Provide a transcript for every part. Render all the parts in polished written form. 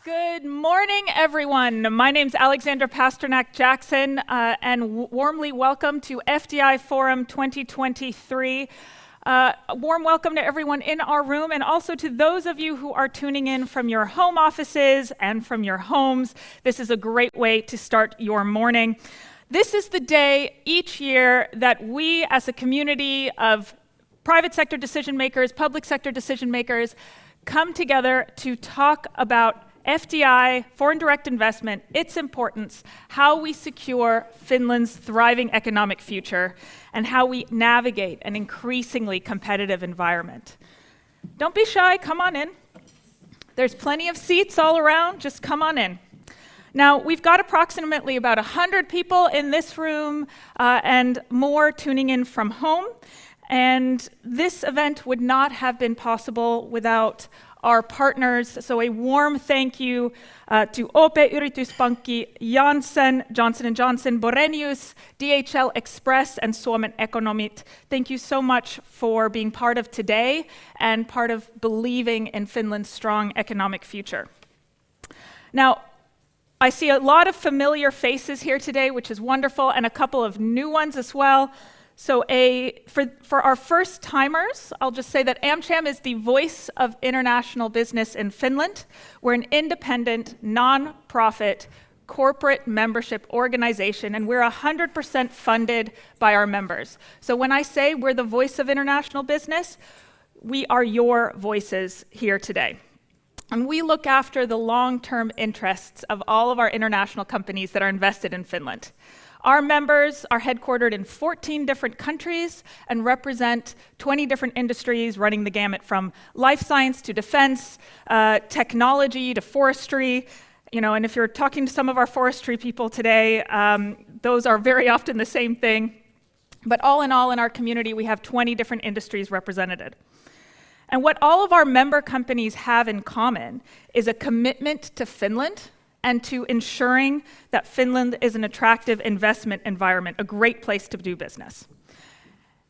Good morning, everyone. My name's Alexandra Pasternak-Jackson, and warmly welcome to FDI Forum 2023. A warm welcome to everyone in our room, and also to those of you who are tuning in from your home offices and from your homes. This is a great way to start your morning. This is the day each year that we, as a community of private sector decision makers, public sector decision makers, come together to talk about FDI, foreign direct investment, its importance, how we secure Finland's thriving economic future, and how we navigate an increasingly competitive environment. Don't be shy, come on in. There's plenty of seats all around, just come on in. Now, we've got approximately about 100 people in this room and more tuning in from home. And this event would not have been possible without our partners. So a warm thank you to OP Yrityspankki, Janssen, Johnson & Johnson, Borenius, DHL Express, and Suomen Ekonomit. Thank you so much for being part of today and part of believing in Finland's strong economic future. Now, I see a lot of familiar faces here today, which is wonderful, and a couple of new ones as well. So for our first timers, I'll just say that Amcham is the voice of international business in Finland. We're an independent, non-profit, corporate membership organization, and we're 100% funded by our members. So when I say we're the voice of international business, we are your voices here today. And we look after the long-term interests of all of our international companies that are invested in Finland. Our members are headquartered in 14 different countries and represent 20 different industries, running the gamut from life science to defense, technology to forestry. And if you're talking to some of our forestry people today, those are very often the same thing. But all in our community, we have 20 different industries represented. And what all of our member companies have in common is a commitment to Finland and to ensuring that Finland is an attractive investment environment, a great place to do business.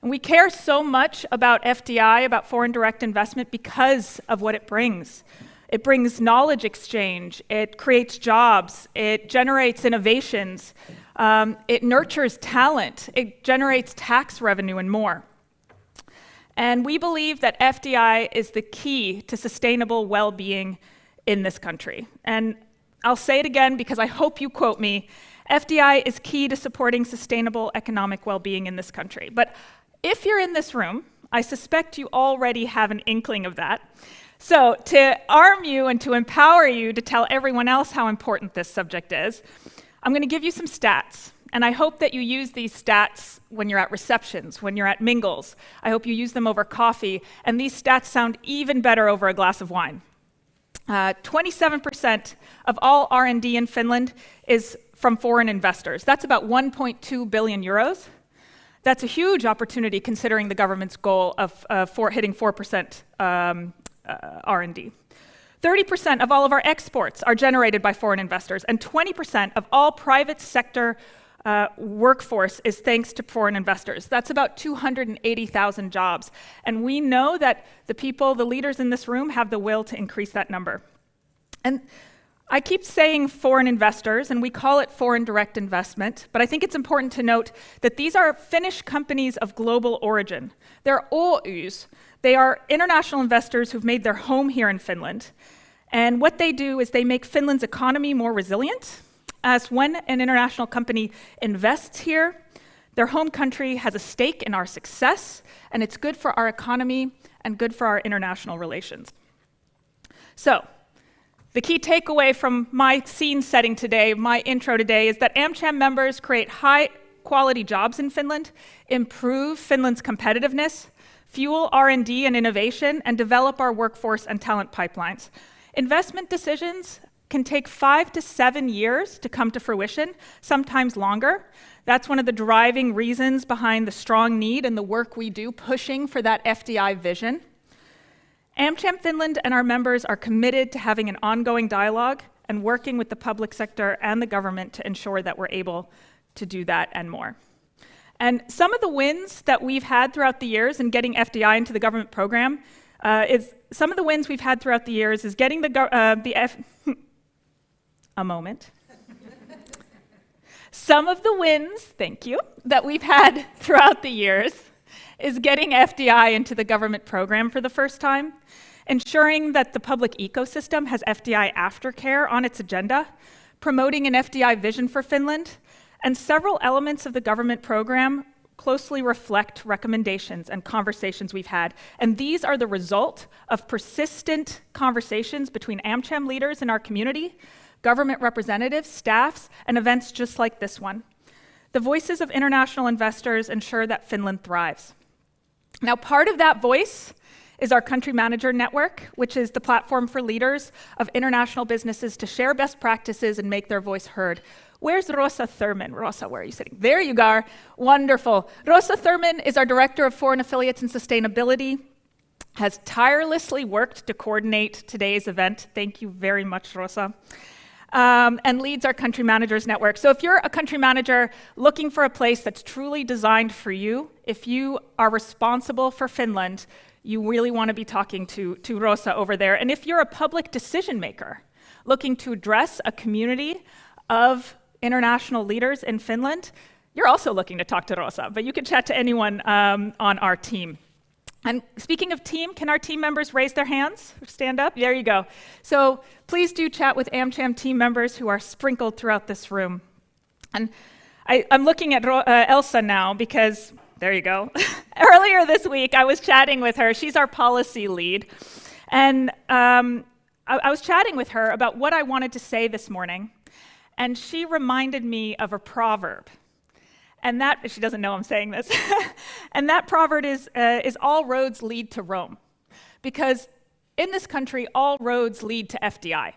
And we care so much about FDI, about foreign direct investment, because of what it brings. It brings knowledge exchange, it creates jobs, it generates innovations, it nurtures talent, it generates tax revenue and more. And we believe that FDI is the key to sustainable well-being in this country. And I'll say it again because I hope you quote me. FDI is key to supporting sustainable economic well-being in this country. But if you're in this room, I suspect you already have an inkling of that. So to arm you and to empower you to tell everyone else how important this subject is, I'm going to give you some stats. And I hope that you use these stats when you're at receptions, when you're at mingles. I hope you use them over coffee. And these stats sound even better over a glass of wine. 27% of all R&D in Finland is from foreign investors. That's about 1.2 billion euros. That's a huge opportunity considering the government's goal of hitting 4% R&D. 30% of all of our exports are generated by foreign investors, and 20% of all private sector workforce is thanks to foreign investors. That's about 280,000 jobs. And we know that the leaders in this room have the will to increase that number. And I keep saying foreign investors, and we call it foreign direct investment, but I think it's important to note that these are Finnish companies of global origin. They're Oy's. They are international investors who've made their home here in Finland. And what they do is they make Finland's economy more resilient, as when an international company invests here, their home country has a stake in our success, and it's good for our economy and good for our international relations. So, the key takeaway from my scene setting today, my intro today, is that Amcham members create high-quality jobs in Finland, improve Finland's competitiveness, fuel R&D and innovation, and develop our workforce and talent pipelines. Investment decisions can take 5 to 7 years to come to fruition, sometimes longer. That's one of the driving reasons behind the strong need and the work we do pushing for that FDI vision. Amcham Finland and our members are committed to having an ongoing dialogue and working with the public sector and the government to ensure that we're able to do that and more. And some of the wins that we've had throughout the years in getting FDI into the government program is getting a moment. Some of the wins, thank you, that we've had throughout the years is getting FDI into the government program for the first time, ensuring that the public ecosystem has FDI aftercare on its agenda, promoting an FDI vision for Finland, and several elements of the government program closely reflect recommendations and conversations we've had. And these are the result of persistent conversations between Amcham leaders in our community, government representatives, staffs, and events just like this one. The voices of international investors ensure that Finland thrives. Now, part of that voice is our country manager network, which is the platform for leaders of international businesses to share best practices and make their voice heard. Where's Rosa Thurman? Rosa, where are you sitting? There you are. Wonderful. Rosa Thurman is our Director of Foreign Affiliates and Sustainability, has tirelessly worked to coordinate today's event. Thank you very much, Rosa. And leads our country managers network. So if you're a country manager looking for a place that's truly designed for you, if you are responsible for Finland, you really want to be talking to Rosa over there. And if you're a public decision maker looking to address a community of international leaders in Finland, you're also looking to talk to Rosa, but you can chat to anyone on our team. And speaking of team, can our team members raise their hands? Stand up, there you go. So please do chat with Amcham team members who are sprinkled throughout this room. And I'm looking at Elsa now because, there you go. Earlier this week, I was chatting with her. She's our policy lead. And I was chatting with her about what I wanted to say this morning. And she reminded me of a proverb. And that, she doesn't know I'm saying this, and that proverb is all roads lead to Rome. Because in this country, all roads lead to FDI.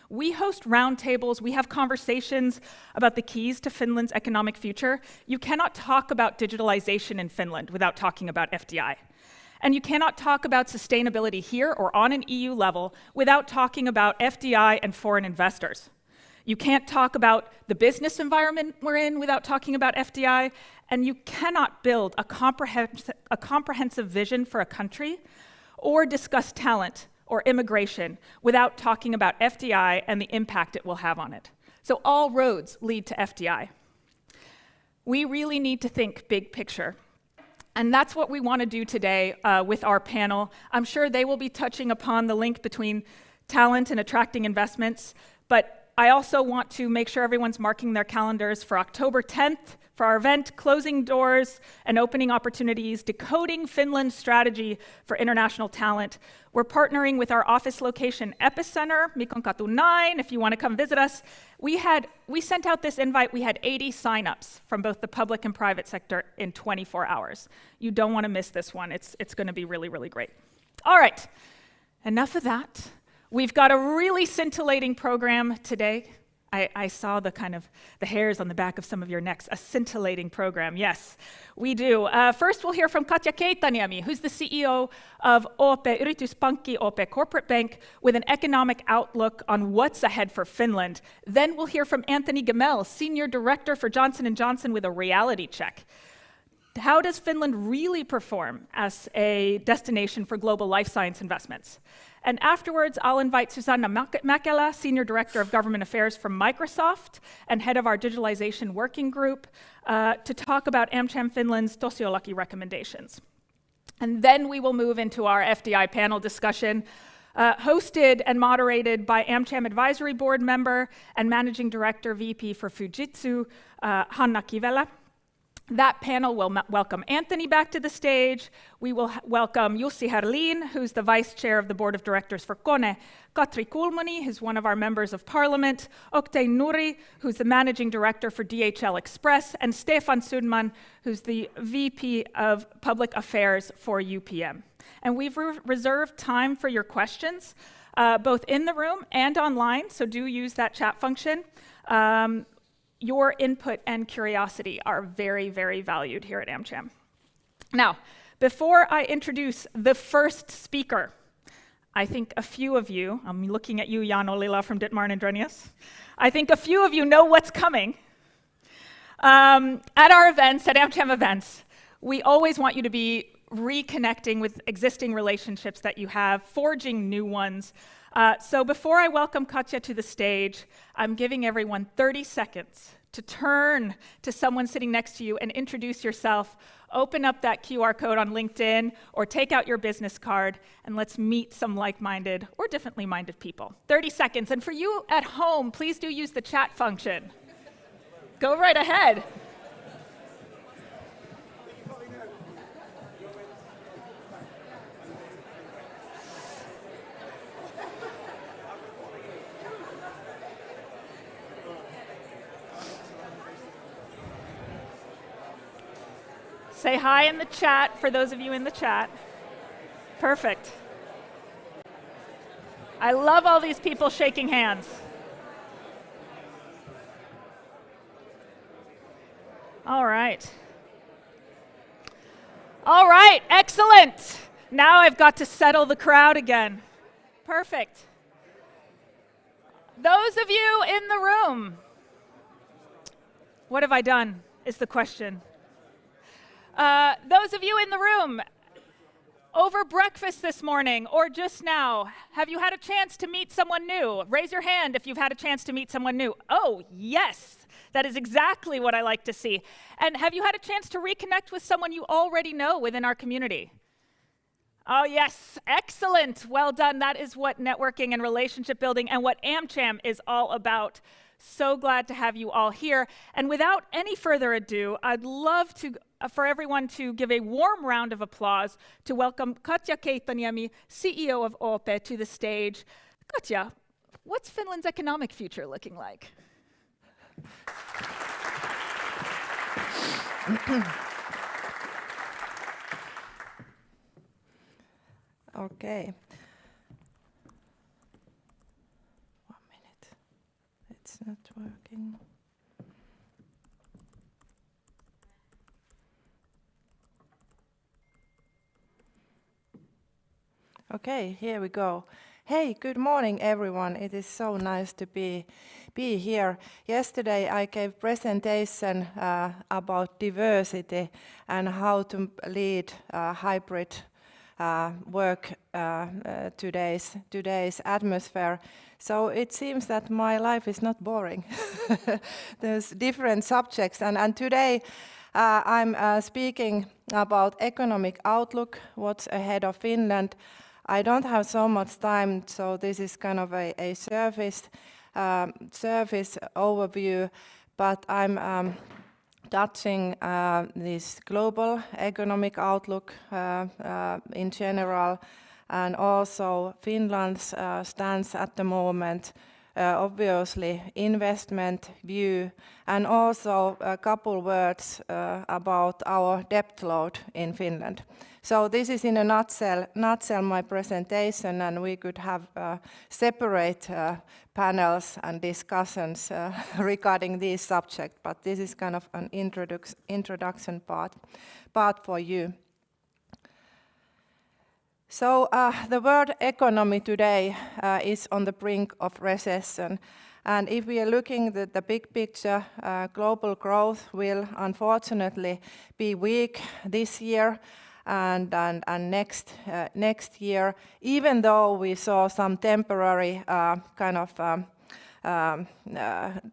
We host roundtables, we have conversations about the keys to Finland's economic future. You cannot talk about digitalization in Finland without talking about FDI. And you cannot talk about sustainability here or on an EU level without talking about FDI and foreign investors. You can't talk about the business environment we're in without talking about FDI, and you cannot build a comprehensive vision for a country or discuss talent or immigration without talking about FDI and the impact it will have on it. So all roads lead to FDI. We really need to think big picture. And that's what we want to do today with our panel. I'm sure they will be touching upon the link between talent and attracting investments, but I also want to make sure everyone's marking their calendars for October 10th for our event, Closing Doors and Opening Opportunities, Decoding Finland's Strategy for International Talent. We're partnering with our office location, Epicenter, Mikonkatu 9, if you want to come visit us. We sent out this invite, we had 80 signups from both the public and private sector in 24 hours. You don't want to miss this one, it's going to be really, really great. All right, enough of that. We've got a really scintillating program today. I saw the hairs on the back of some of your necks. A scintillating program, yes, we do. First, we'll hear from Katja Keitaanniemi, who's the CEO of OP Yrityspankki, OP Corporate Bank, with an economic outlook on what's ahead for Finland. Then we'll hear from Anthony Gemmell, Senior Director for Johnson & Johnson, with a reality check. How does Finland really perform as a destination for global life science investments? And afterwards, I'll invite Susanna Mäkelä, Senior Director of Government Affairs from Microsoft and head of our digitalization working group, to talk about Amcham Finland's tosiolaki recommendations. And then we will move into our FDI panel discussion, hosted and moderated by Amcham Advisory Board member and Managing Director VP for Fujitsu, Hanna Kivelä. That panel will welcome Anthony back to the stage. We will welcome Jussi Herlin, who's the Vice Chair of the Board of Directors for KONE, Katri Kulmuni, who's one of our members of Parliament, Oktay Nuri, who's the Managing Director for DHL Express, and Stefan Sundman, who's the VP of Public Affairs for UPM. And we've reserved time for your questions, both in the room and online, so do use that chat function. Your input and curiosity are very, very valued here at Amcham. Now, before I introduce the first speaker, I think a few of you, I'm looking at you, Jan Olila from Ditmar and Drenius, I think a few of you know what's coming. At our events, at Amcham events, we always want you to be reconnecting with existing relationships that you have, forging new ones, So before I welcome Katja to the stage, I'm giving everyone 30 seconds to turn to someone sitting next to you and introduce yourself. Open up that QR code on LinkedIn or take out your business card and let's meet some like-minded or differently minded people. 30 seconds. And for you at home, please do use the chat function. Go right ahead. Say hi in the chat for those of you in the chat. Perfect. I love all these people shaking hands. All right. All right, excellent. Now I've got to settle the crowd again. Perfect. Those of you in the room, what have I done is the question. Those of you in the room, over breakfast this morning or just now, have you had a chance to meet someone new? Raise your hand if you've had a chance to meet someone new. Oh, yes, that is exactly what I like to see. And have you had a chance to reconnect with someone you already know within our community? Oh, yes, excellent. Well done. That is what networking and relationship building and what Amcham is all about. So glad to have you all here. And without any further ado, I'd love for everyone to give a warm round of applause to welcome Katja Keitaanniemi, CEO of OPE, to the stage. Katja, what's Finland's economic future looking like? Okay. 1 minute. It's not working. Okay, here we go. Hey, good morning, everyone. It is so nice to be here. Yesterday, I gave presentation about diversity and how to lead hybrid work today's atmosphere. So it seems that my life is not boring. There's different subjects, and today I'm speaking about economic outlook, what's ahead of Finland. I don't have so much time, so this is kind of a surface overview, but I'm touching this global economic outlook in general, and also Finland's stance at the moment, obviously investment view, and also a couple words about our debt load in Finland. So this is in a nutshell my presentation, and we could have separate panels and discussions regarding this subject, but this is kind of an introduction part for you. So the world economy today is on the brink of recession. And if we are looking at the big picture, global growth will unfortunately be weak this year and next year, even though we saw some temporary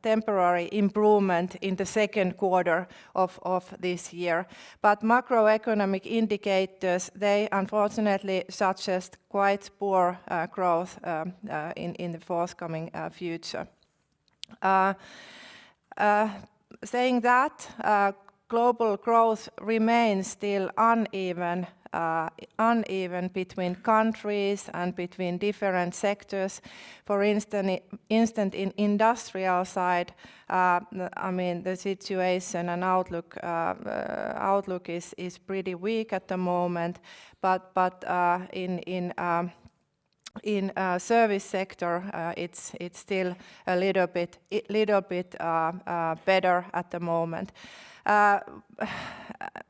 temporary improvement in the second quarter of this year. But macroeconomic indicators, they unfortunately suggest quite poor growth in the forthcoming future. Saying that, global growth remains still uneven between countries and between different sectors. For instance, in industrial side, I mean the situation and outlook is pretty weak at the moment. But in service sector, it's still a little bit better at the moment.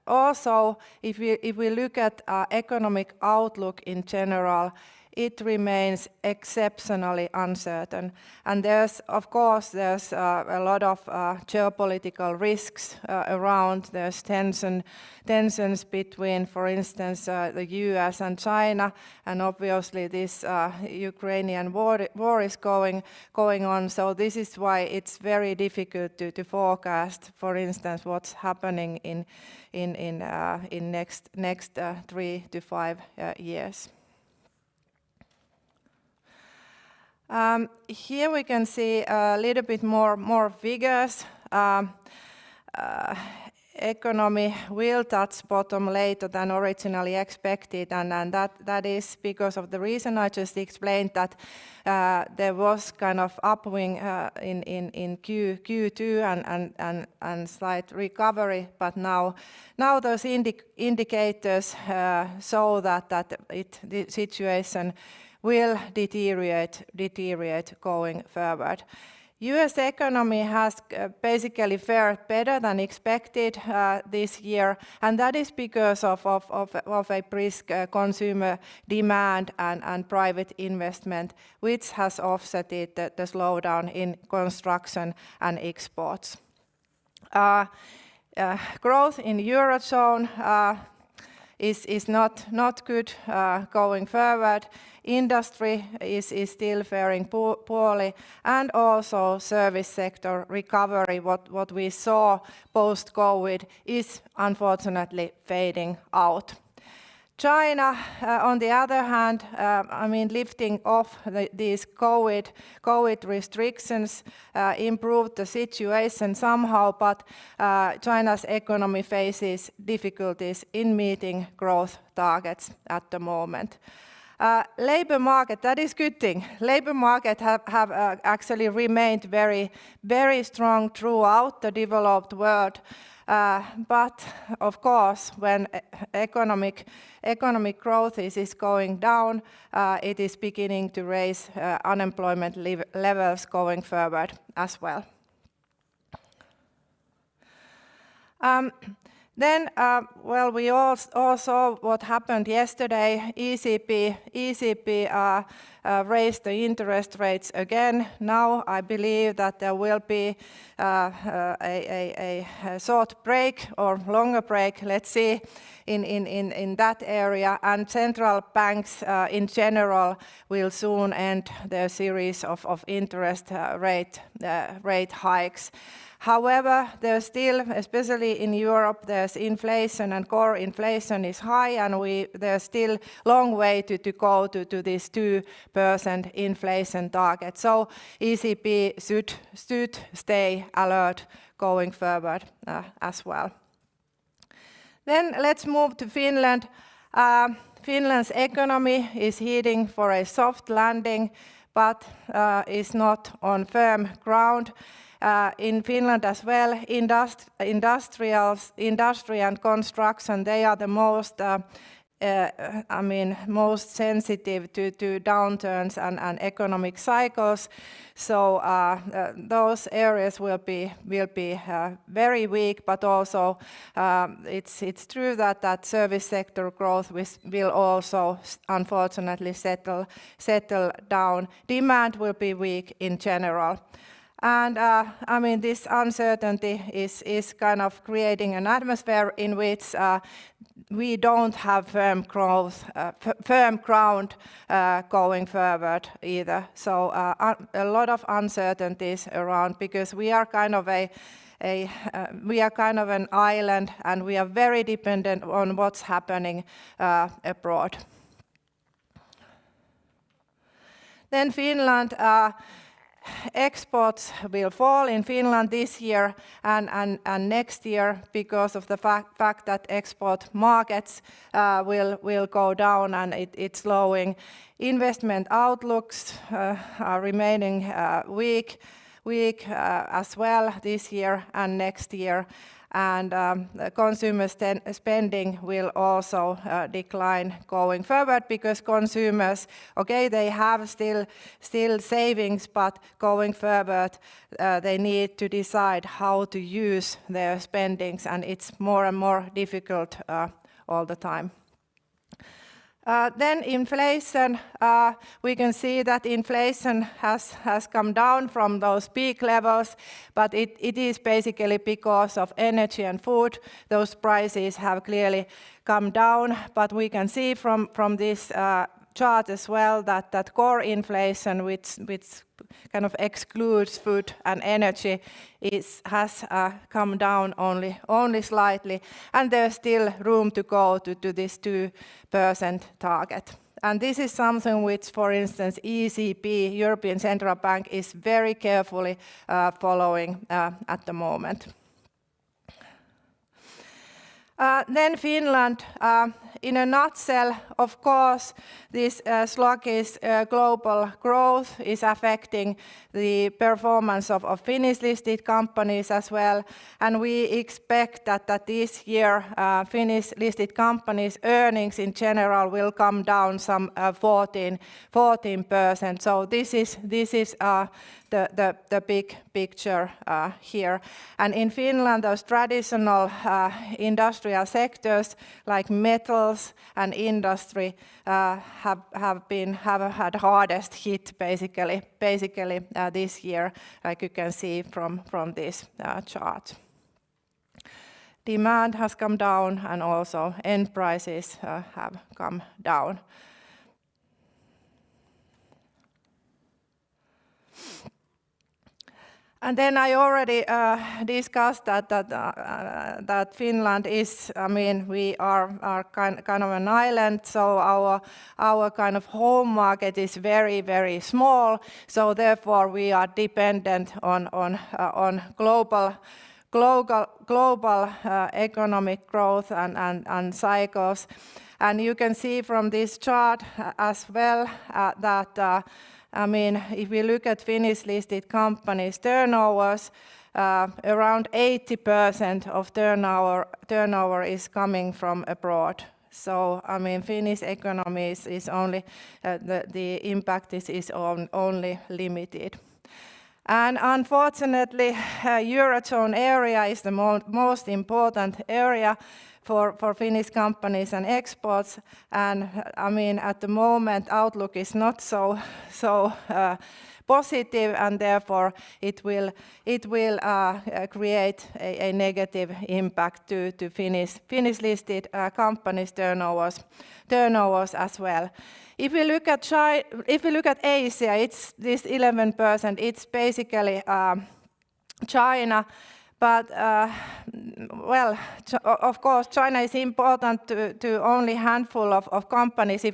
Also, if we look at economic outlook in general, it remains exceptionally uncertain. And there's a lot of geopolitical risks around. There's tensions between, for instance, the US and China, and obviously this Ukrainian war is going on. So this is why it's very difficult to forecast, for instance, what's happening in next 3 to 5 years. Here we can see a little bit more figures. Economy will touch bottom later than originally expected, and that is because of the reason I just explained, that there was kind of upswing in Q2 and slight recovery, but now those indicators show that the situation will deteriorate going forward. US economy has basically fared better than expected this year, and that is because of a brisk consumer demand and private investment, which has offset the slowdown in construction and exports. Growth in Eurozone is not good going forward. Industry is still faring poorly, and also service sector recovery, what we saw post-COVID, is unfortunately fading out. China, on the other hand, lifting off these COVID restrictions improved the situation somehow, but China's economy faces difficulties in meeting growth targets at the moment. Labor market, that is good thing. Labor market have actually remained very strong throughout the developed world. But of course, when economic growth is going down, it is beginning to raise unemployment levels going forward as well. Then, we all saw what happened yesterday. ECB raised the interest rates again. Now I believe that there will be a short break or longer break, let's see, in that area. And central banks in general will soon end their series of interest rate hikes. However, there's still, especially in Europe, there's inflation, and core inflation is high, and there's still long way to go to this 2% inflation target. So ECB should stay alert going forward as well. Then let's move to Finland. Finland's economy is heading for a soft landing, but is not on firm ground. In Finland as well, industry and construction, they are the most sensitive to downturns and economic cycles. So those areas will be very weak, but also it's true that service sector growth will also unfortunately settle down. Demand will be weak in general. And this uncertainty is kind of creating an atmosphere in which we don't have firm ground going forward either. So a lot of uncertainties around, because we are kind of an island, and we are very dependent on what's happening abroad. Then Finland. Exports will fall in Finland this year and next year because of the fact that export markets will go down, and it's slowing. Investment outlooks are remaining weak as well this year and next year. And consumer spending will also decline going forward, because consumers, they have still savings, but going forward they need to decide how to use their spendings, and it's more and more difficult all the time. Then inflation, we can see that inflation has come down from those peak levels, but it is basically because of energy and food. Those prices have clearly come down, but we can see from this chart as well that core inflation, which kind of excludes food and energy, has come down only slightly, and there's still room to go to this 2% target. And this is something which, for instance, ECB, European Central Bank, is very carefully following at the moment. Then Finland, in a nutshell, of course, this sluggish global growth is affecting the performance of Finnish listed companies as well. And we expect that this year Finnish listed companies' earnings in general will come down some 14%. So this is the big picture here. And in Finland, those traditional industrial sectors like metals and industry have had hardest hit basically this year, like you can see from this chart. Demand has come down and also end prices have come down. And then I already discussed that Finland is, I mean, we are kind of an island, so our kind of home market is very, very small. So therefore we are dependent on global economic growth and cycles. And you can see from this chart as well that I mean, if we look at Finnish listed companies' turnovers, around 80% of turnover is coming from abroad. So, I mean, Finnish economy is only, the impact is only limited. And unfortunately, Eurozone area is the most important area for Finnish companies and exports, and I mean at the moment outlook is not so positive, and therefore it will create a negative impact to Finnish listed companies' turnovers as well. If we look at Asia, it's this 11%. It's basically China. But, well, of course, China is important to only a handful of companies,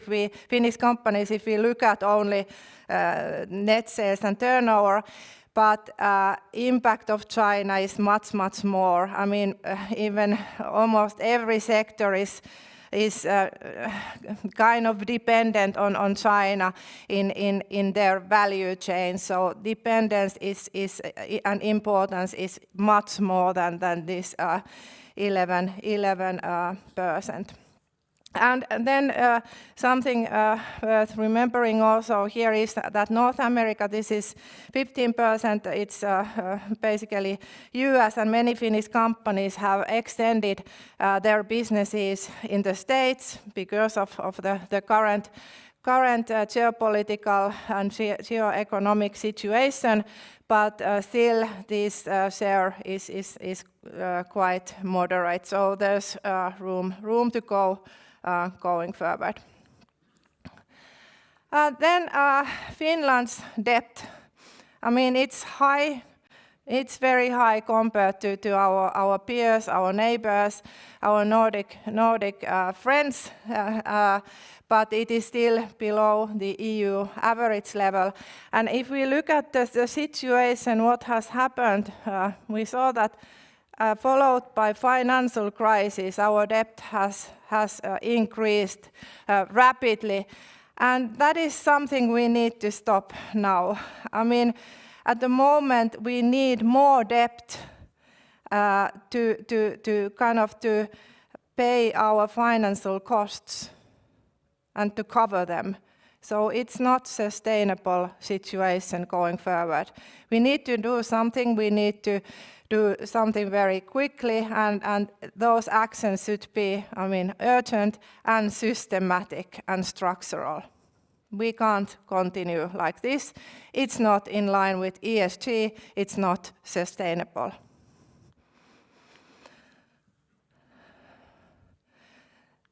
Finnish companies, if we look at only net sales and turnover. But impact of China is much, much more. I mean, even almost every sector is kind of dependent on China in their value chain. So dependence is and importance is much more than this 11%. And then something worth remembering also here is that North America, this is 15%. It's basically US, and many Finnish companies have extended their businesses in the States because of the current geopolitical and geoeconomic situation, but still this share is quite moderate. So there's room to go going forward. Then Finland's debt. I mean, it's high. It's very high compared to our peers, our neighbors, our Nordic friends, but it is still below the EU average level. And if we look at the situation, what has happened, we saw that followed by financial crisis, our debt has increased rapidly, and that is something we need to stop now. I mean, at the moment we need more debt to pay our financial costs and to cover them. So it's not sustainable situation going forward. We need to do something. We need to do something very quickly, and those actions should be, urgent and systematic and structural. We can't continue like this. It's not in line with ESG, it's not sustainable.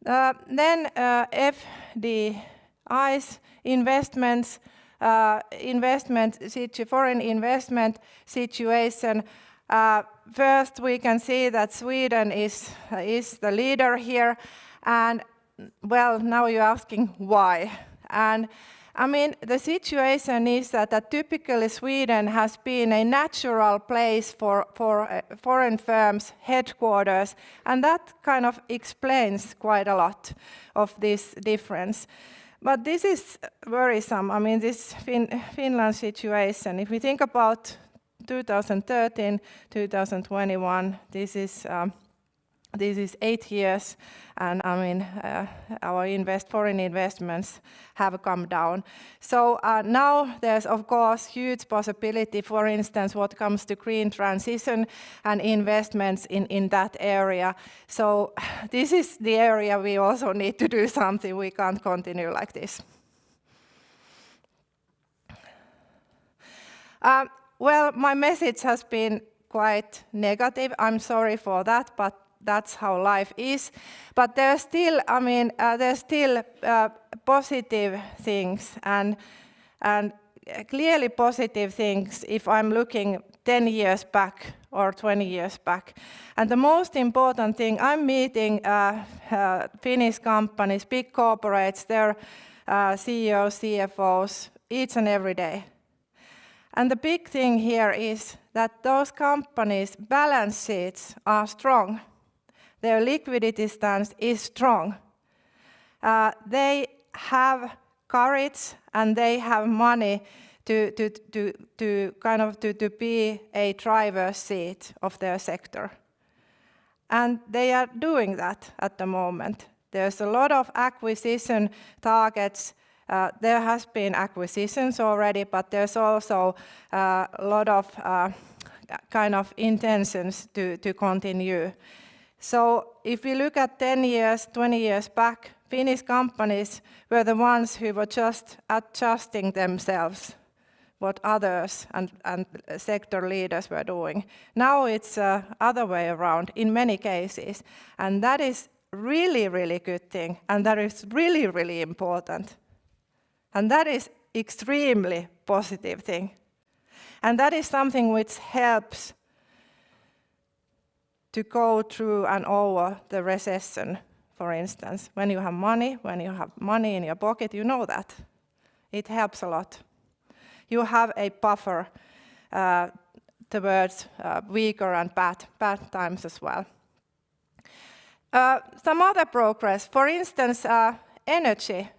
Then FDIs, foreign investment situation. First, we can see that Sweden is the leader here, and well, now you're asking why. And the situation is that typically Sweden has been a natural place for foreign firms' headquarters, and that kind of explains quite a lot of this difference. But this is worrisome, this Finland situation. If we think about 2013, 2021, this is 8 years, and our foreign investments have come down. So now there's of course huge possibility, for instance, what comes to green transition and investments in that area. So this is the area we also need to do something. We can't continue like this. Well, my message has been quite negative. I'm sorry for that, but that's how life is. But there's still, positive things and clearly positive things if I'm looking 10 years back or 20 years back. And the most important thing, I'm meeting Finnish companies, big corporates, their CEOs, CFOs, each and every day. And the big thing here is that those companies' balance sheets are strong. Their liquidity stance is strong. They have courage and they have money to be a driver's seat of their sector. And they are doing that at the moment. There's a lot of acquisition targets. There has been acquisitions already, but there's also a lot of intentions to continue. So if we look at 10 years, 20 years back, Finnish companies were the ones who were just adjusting themselves, what others and sector leaders were doing. Now it's the other way around in many cases, and that is really, really good thing, and that is really, really important. And that is extremely positive thing. And that is something which helps to go through and over the recession, for instance. When you have money in your pocket, you know that. It helps a lot. You have a buffer towards weaker and bad times as well. Some other progress, for instance, energy.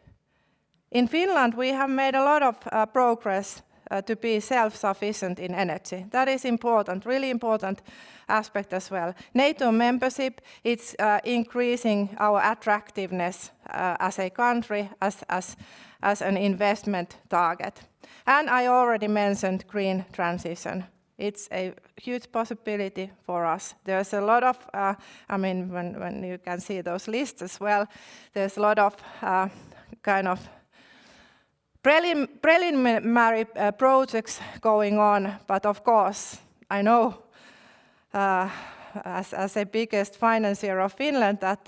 In Finland, we have made a lot of progress to be self-sufficient in energy. That is important, really important aspect as well. NATO membership, it's increasing our attractiveness as a country, as an investment target. And I already mentioned green transition. It's a huge possibility for us. There's a lot of, when you can see those lists as well, there's a lot of preliminary projects going on, but of course, I know as a biggest financier of Finland that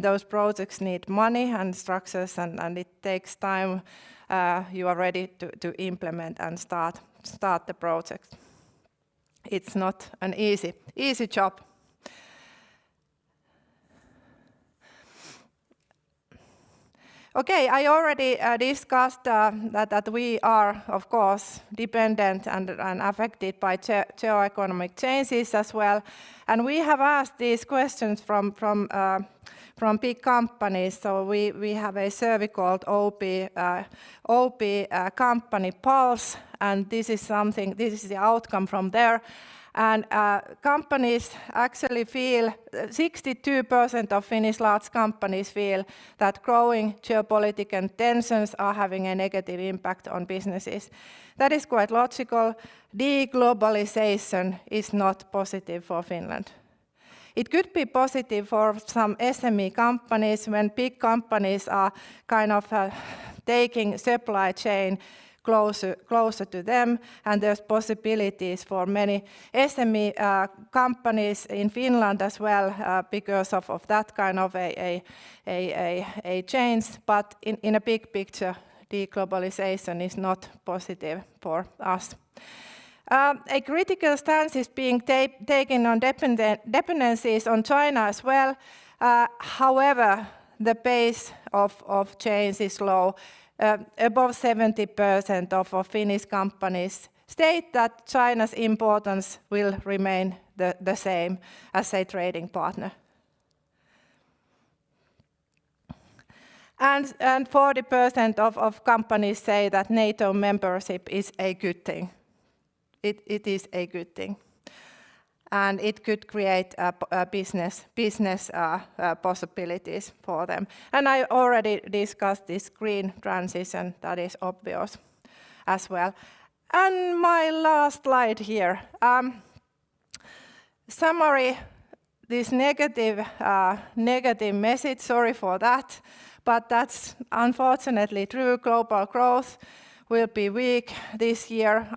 those projects need money and structures, and it takes time. You are ready to implement and start the project. It's not an easy job. Okay, I already discussed that we are, of course, dependent and affected by geoeconomic changes as well. And we have asked these questions from big companies. So we have a survey called OP Company Pulse, and this is the outcome from there. And companies actually feel, 62% of Finnish large companies feel that growing geopolitical tensions are having a negative impact on businesses. That is quite logical. Deglobalization is not positive for Finland. It could be positive for some SME companies when big companies are kind of taking supply chain closer to them, and there's possibilities for many SME companies in Finland as well because of that kind of a change. But in a big picture, deglobalization is not positive for us. A critical stance is being taken on dependencies on China as well. However, the pace of change is low. Above 70% of Finnish companies state that China's importance will remain the same as a trading partner. And 40% of companies say that NATO membership is a good thing. It is a good thing. And it could create business possibilities for them. And I already discussed this green transition, that is obvious as well. And my last slide here. Summary, this negative message, sorry for that, but that's unfortunately true. Global growth will be weak this year,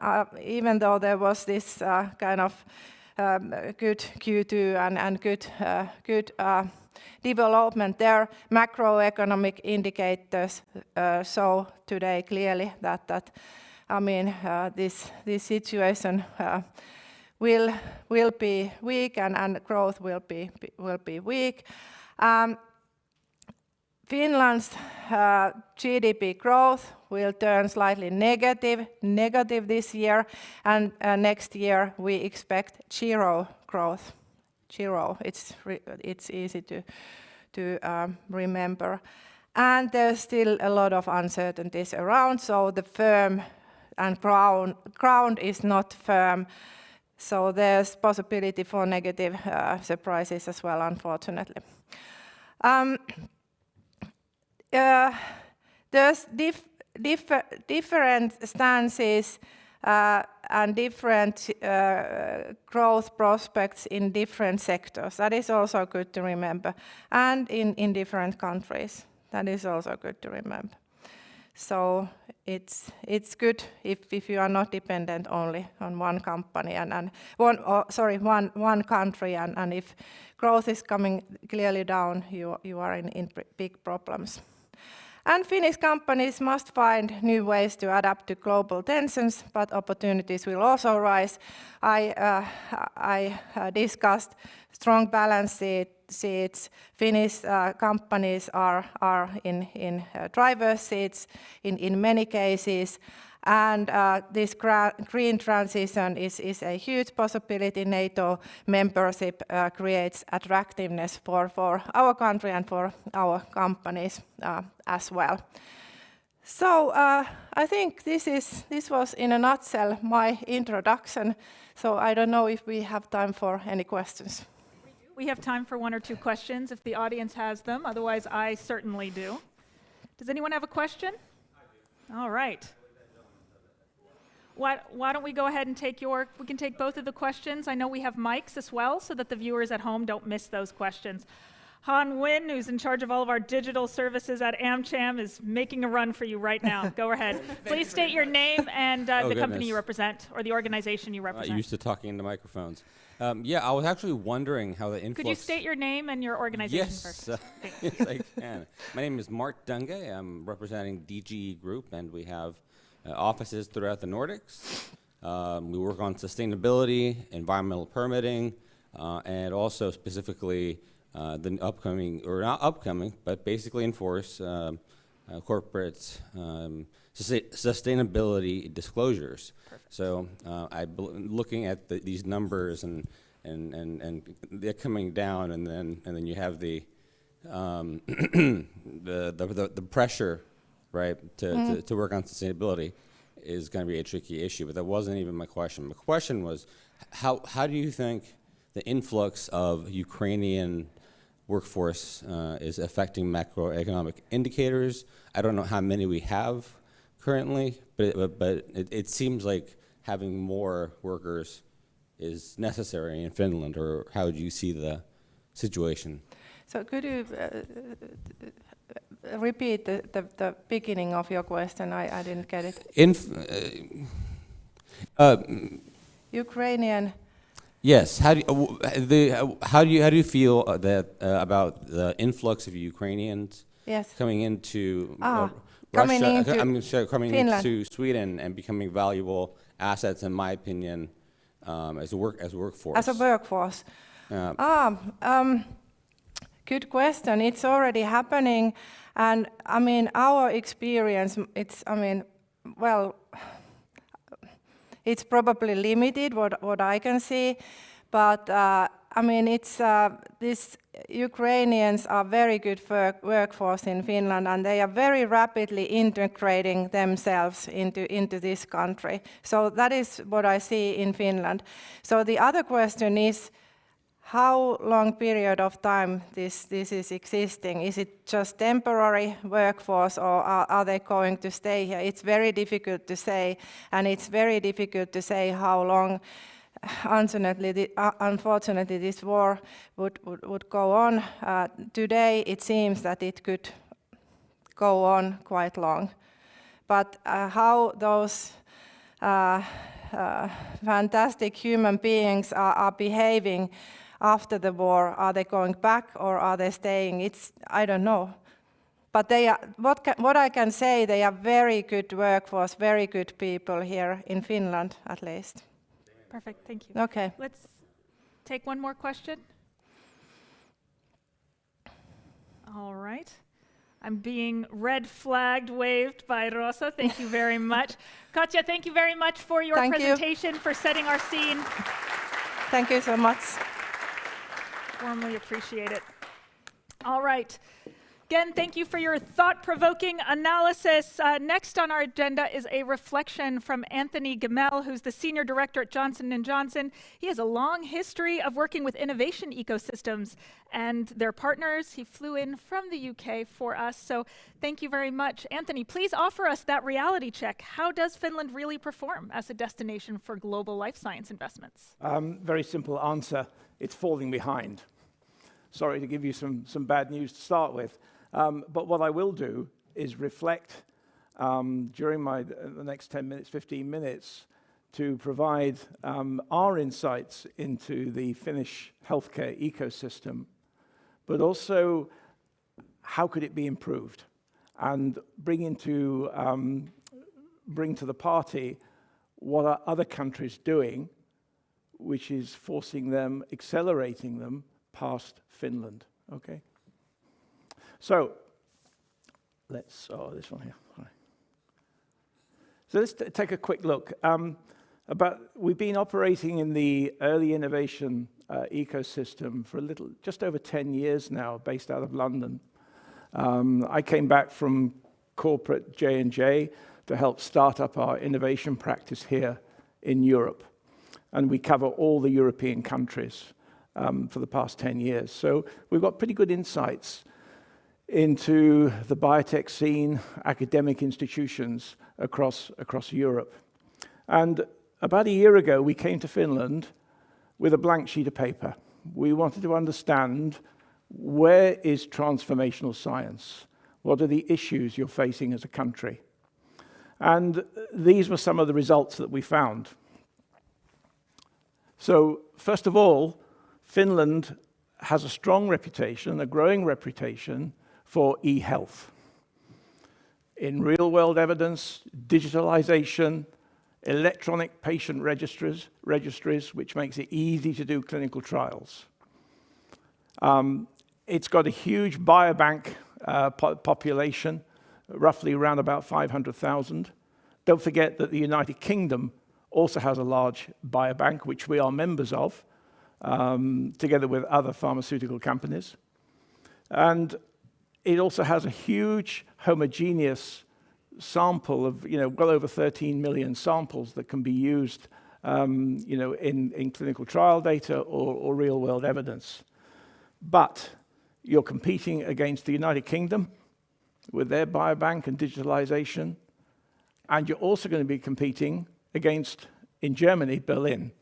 even though there was this kind of good Q2 and good development there. Macroeconomic indicators show today clearly that this situation will be weak and growth will be weak. Finland's GDP growth will turn slightly negative this year, and next year we expect zero growth. Zero, it's easy to remember. And there's still a lot of uncertainties around, so the firm and ground is not firm. So there's possibility for negative surprises as well, unfortunately. There's different stances and different growth prospects in different sectors. That is also good to remember. And in different countries. That is also good to remember. So it's good if you are not dependent only on one company and one country, and if growth is coming clearly down, you are in big problems. And Finnish companies must find new ways to adapt to global tensions, but opportunities will also rise. I discussed strong balance sheets. Finnish companies are in driver's seats in many cases. And this green transition is a huge possibility. NATO membership creates attractiveness for our country and for our companies as well. So I think this was in a nutshell my introduction. So I don't know if we have time for any questions. We have time for one or two questions if the audience has them. Otherwise, I certainly do. Does anyone have a question? I do. All right. Why don't we go ahead and we can take both of the questions. I know we have mics as well, so that the viewers at home don't miss those questions. Han Nguyen, who's in charge of all of our digital services at Amcham, is making a run for you right now. Go ahead. Please state your name and the company you represent, or the organization you represent. Used to talking into microphones. I was actually wondering how the influx... Could you state your name and your organization first? Yes, I can. My name is Mart Dunge. I'm representing DG Group, and we have offices throughout the Nordics. We work on sustainability, environmental permitting, and also specifically the upcoming, or not upcoming, but basically enforce corporate sustainability disclosures. Perfect. So looking at these numbers and they're coming down, and then you have the pressure, right, to work on sustainability is going to be a tricky issue. But that wasn't even my question. My question was, how do you think the influx of Ukrainian workforce is affecting macroeconomic indicators? I don't know how many we have currently, but it seems like having more workers is necessary in Finland, or how do you see the situation? So could you repeat the beginning of your question? I didn't get it. Ukrainian. Yes. How do you feel that about the influx of Ukrainians Yes. coming into Coming Russia? into Coming Finland. into Sweden and becoming valuable assets, in my opinion, as a workforce. As a workforce. Good question. It's already happening, and I mean our experience. It's probably limited what I can see, but it's this Ukrainians are very good workforce in Finland, and they are very rapidly integrating themselves into this country. So that is what I see in Finland. So the other question is, how long period of time this is existing? Is it just temporary workforce, or are they going to stay here? It's very difficult to say, and it's very difficult to say how long. Unfortunately, this war would go on. Today, it seems that it could go on quite long. But how those fantastic human beings are behaving after the war, are they going back or are they staying? I don't know. But they are, what I can say, they are very good workforce, very good people here in Finland, at least. Perfect, thank you. Okay. Let's take one more question. All right. I'm being red flagged, waved by Rosa. Thank you very much. Katja, thank you very much for your presentation, for setting our scene. Thank you so much. Warmly appreciate it. All right. Again, thank you for your thought-provoking analysis. Next on our agenda is a reflection from Anthony Gemmell, who's the Senior Director at Johnson & Johnson. He has a long history of working with innovation ecosystems and their partners. He flew in from the UK for us, so thank you very much. Anthony, please offer us that reality check. How does Finland really perform as a destination for global life science investments? Very simple answer. It's falling behind. Sorry to give you some bad news to start with. But what I will do is reflect during the next 10 minutes, 15 minutes, to provide our insights into the Finnish healthcare ecosystem, but also how could it be improved, and bring to the party what are other countries doing, which is forcing them, accelerating them past Finland. Okay. So let's, this one here. All right. So let's take a quick look. We've been operating in the early innovation ecosystem for just over 10 years now, based out of London. I came back from corporate J&J to help start up our innovation practice here in Europe. And we cover all the European countries for the past 10 years. So we've got pretty good insights into the biotech scene, academic institutions across Europe. And about a year ago, we came to Finland with a blank sheet of paper. We wanted to understand, where is transformational science? What are the issues you're facing as a country? And these were some of the results that we found. So first of all, Finland has a strong reputation, a growing reputation, for e-health. In real-world evidence, digitalization, electronic patient registries, which makes it easy to do clinical trials. It's got a huge biobank population, roughly around about 500,000. Don't forget that the United Kingdom also has a large biobank, which we are members of, together with other pharmaceutical companies. And it also has a huge homogeneous sample of, well over 13 million samples that can be used in clinical trial data or real-world evidence. But you're competing against the United Kingdom with their biobank and digitalization, and you're also going to be competing against, in Germany, Berlin.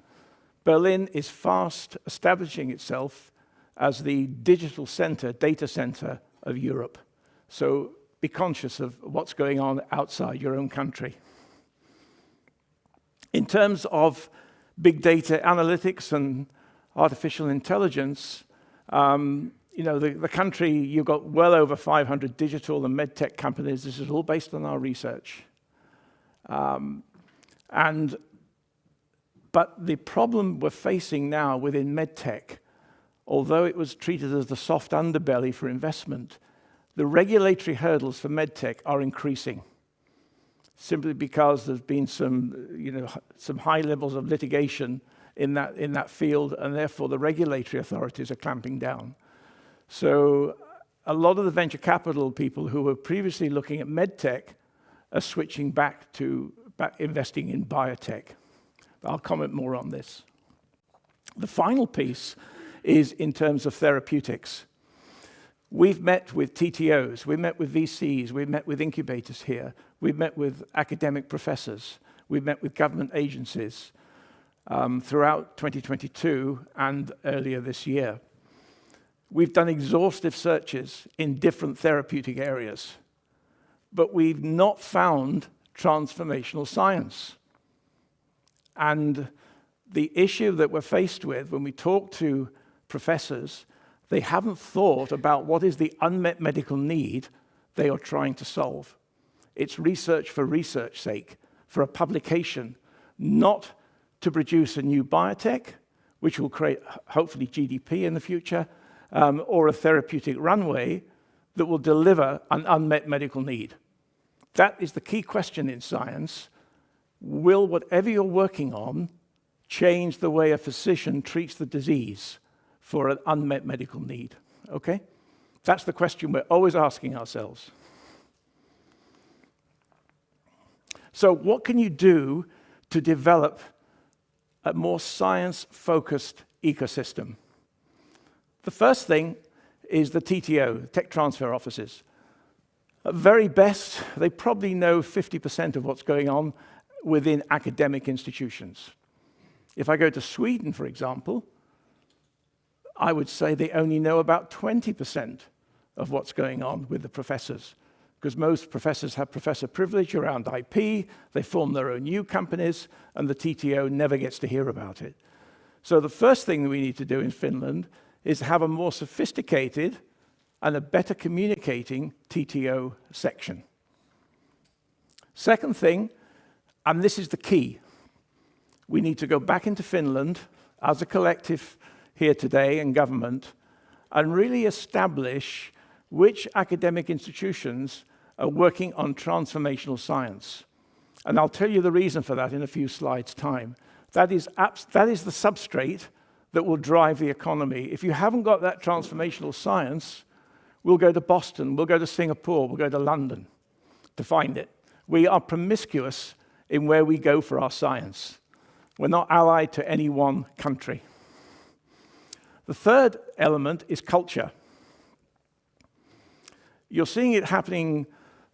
Berlin is fast establishing itself as the digital center, data center of Europe. So be conscious of what's going on outside your own country. In terms of big data analytics and artificial intelligence, the country, you've got well over 500 digital and medtech companies. This is all based on our research. But the problem we're facing now within medtech, although it was treated as the soft underbelly for investment, the regulatory hurdles for medtech are increasing, simply because there's been some high levels of litigation in that field, and therefore the regulatory authorities are clamping down. So a lot of the venture capital people who were previously looking at medtech are switching back investing in biotech. I'll comment more on this. The final piece is in terms of therapeutics. We've met with TTOs, we've met with VCs, we've met with incubators here, we've met with academic professors, we've met with government agencies throughout 2022 and earlier this year. We've done exhaustive searches in different therapeutic areas, but we've not found transformational science. And the issue that we're faced with when we talk to professors, they haven't thought about what is the unmet medical need they are trying to solve. It's research for research's sake, for a publication, not to produce a new biotech, which will create, hopefully, GDP in the future, or a therapeutic runway that will deliver an unmet medical need. That is the key question in science. Will whatever you're working on change the way a physician treats the disease for an unmet medical need? Okay? That's the question we're always asking ourselves. So what can you do to develop a more science-focused ecosystem? The first thing is the TTO, tech transfer offices. At very best, they probably know 50% of what's going on within academic institutions. If I go to Sweden, for example, I would say they only know about 20% of what's going on with the professors, because most professors have professor privilege around IP, they form their own new companies, and the TTO never gets to hear about it. So the first thing that we need to do in Finland is have a more sophisticated and a better communicating TTO section. Second thing, and this is the key, we need to go back into Finland as a collective here today in government and really establish which academic institutions are working on transformational science. And I'll tell you the reason for that in a few slides' time. That is the substrate that will drive the economy. If you haven't got that transformational science, we'll go to Boston, we'll go to Singapore, we'll go to London to find it. We are promiscuous in where we go for our science. We're not allied to any one country. The third element is culture. You're seeing it happening.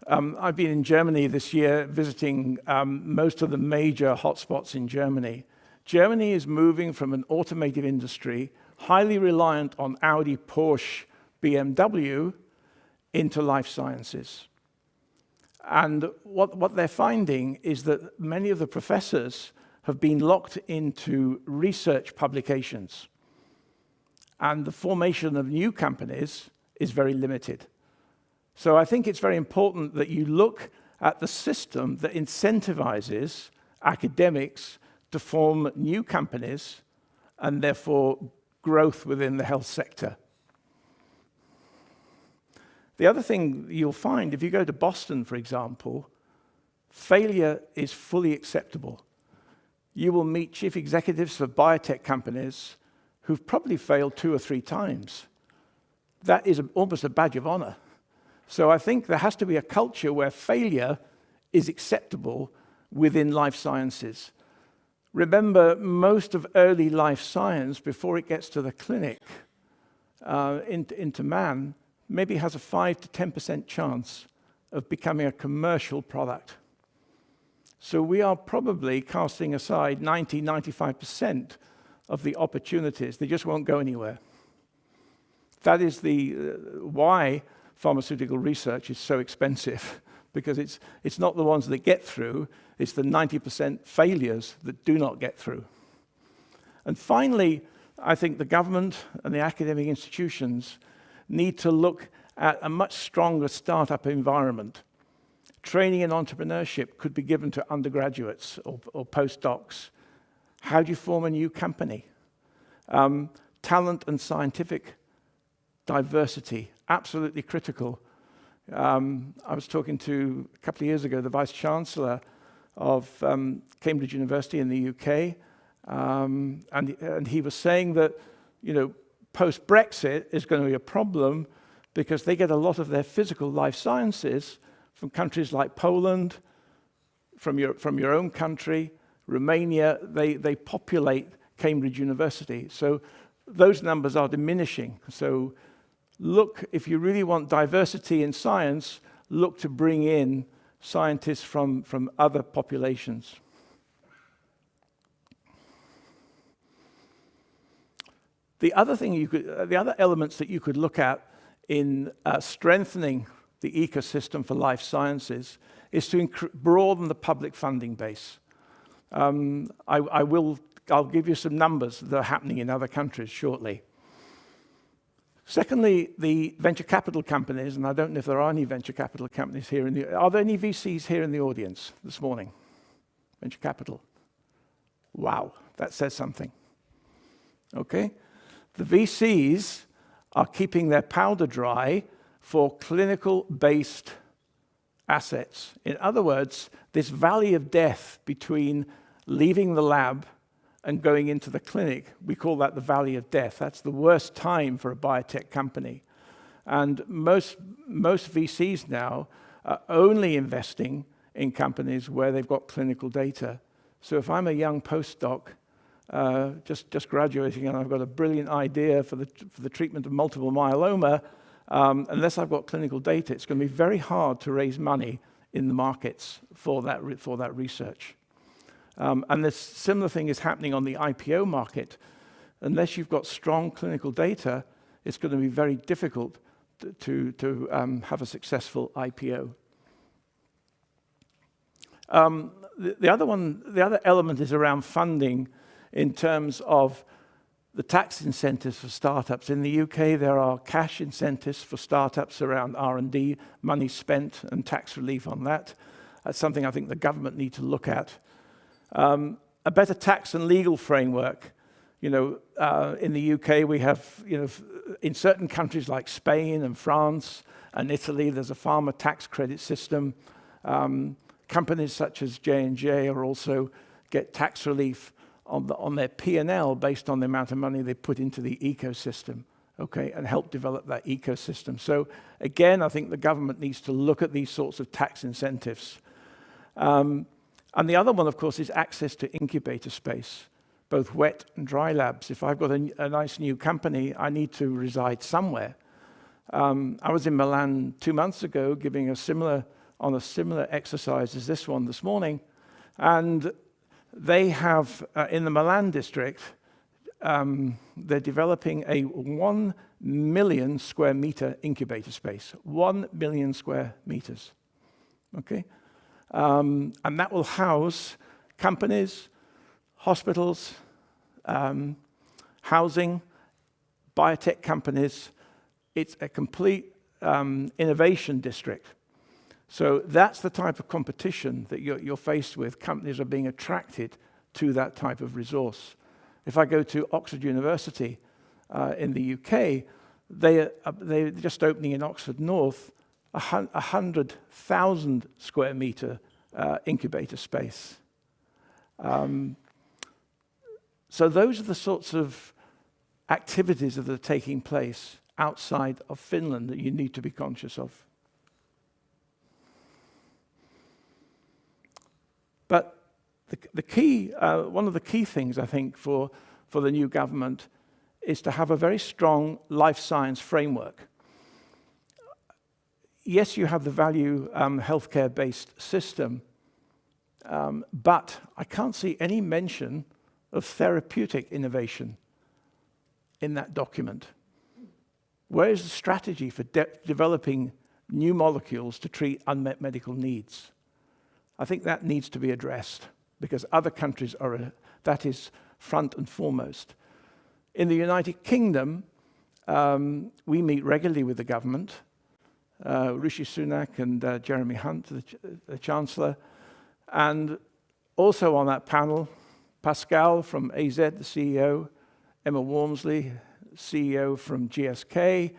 I've been in Germany this year visiting most of the major hotspots in Germany. Germany is moving from an automotive industry highly reliant on Audi, Porsche, BMW into life sciences. And what they're finding is that many of the professors have been locked into research publications. And the formation of new companies is very limited. So I think it's very important that you look at the system that incentivizes academics to form new companies and therefore growth within the health sector. The other thing you'll find, if you go to Boston, for example, failure is fully acceptable. You will meet chief executives of biotech companies who've probably failed 2 or 3 times. That is almost a badge of honor. So I think there has to be a culture where failure is acceptable within life sciences. Remember, most of early life science, before it gets to the clinic, into man, maybe has a 5 to 10% chance of becoming a commercial product. So we are probably casting aside 90, 95% of the opportunities. They just won't go anywhere. That is why pharmaceutical research is so expensive, because it's not the ones that get through, it's the 90% failures that do not get through. And finally, I think the government and the academic institutions need to look at a much stronger startup environment. Training in entrepreneurship could be given to undergraduates or postdocs. How do you form a new company? Talent and scientific diversity, absolutely critical. I was talking to, a couple of years ago, the Vice Chancellor of Cambridge University in the UK, and he was saying that, post-Brexit is going to be a problem because they get a lot of their physical life sciences from countries like Poland, from your own country, Romania. They populate Cambridge University. So those numbers are diminishing. So look, if you really want diversity in science, look to bring in scientists from other populations. The other elements that you could look at in strengthening the ecosystem for life sciences is to broaden the public funding base. I'll give you some numbers that are happening in other countries shortly. Secondly, the venture capital companies, and I don't know if there are any venture capital companies here are there any VCs here in the audience this morning? Venture capital. Wow, that says something. Okay? The VCs are keeping their powder dry for clinical-based assets. In other words, this valley of death between leaving the lab and going into the clinic, we call that the valley of death. That's the worst time for a biotech company. And most VCs now are only investing in companies where they've got clinical data. So if I'm a young postdoc, just graduating, and I've got a brilliant idea for the treatment of multiple myeloma, unless I've got clinical data, it's going to be very hard to raise money in the markets for that research. And this similar thing is happening on the IPO market. Unless you've got strong clinical data, it's going to be very difficult to have a successful IPO. The other element is around funding in terms of the tax incentives for startups. In the UK, there are cash incentives for startups around R&D, money spent, and tax relief on that. That's something I think the government need to look at. A better tax and legal framework. In the UK, we have, in certain countries like Spain and France and Italy, there's a pharma tax credit system. Companies such as J&J are also get tax relief on their P&L based on the amount of money they put into the ecosystem, okay, and help develop that ecosystem. So again, I think the government needs to look at these sorts of tax incentives. And the other one, of course, is access to incubator space, both wet and dry labs. If I've got a nice new company, I need to reside somewhere. I was in Milan 2 months ago giving a similar exercise as this one this morning, and they have, in the Milan district, they're developing a 1 million square meter incubator space. 1 million square meters, okay? And that will house companies, hospitals, housing, biotech companies. It's a complete innovation district. So that's the type of competition that you're faced with. Companies are being attracted to that type of resource. If I go to Oxford University in the UK, they're just opening in Oxford North 100,000 square meter incubator space. So those are the sorts of activities that are taking place outside of Finland that you need to be conscious of. But the key, one of the key things I think for the new government is to have a very strong life science framework. Yes, you have the value healthcare-based system, but I can't see any mention of therapeutic innovation in that document. Where is the strategy for developing new molecules to treat unmet medical needs? I think that needs to be addressed because other countries that is front and foremost. In the United Kingdom, we meet regularly with the government, Rishi Sunak and Jeremy Hunt, the Chancellor, and also on that panel, Pascal from AZ, the CEO, Emma Walmsley, CEO from GSK.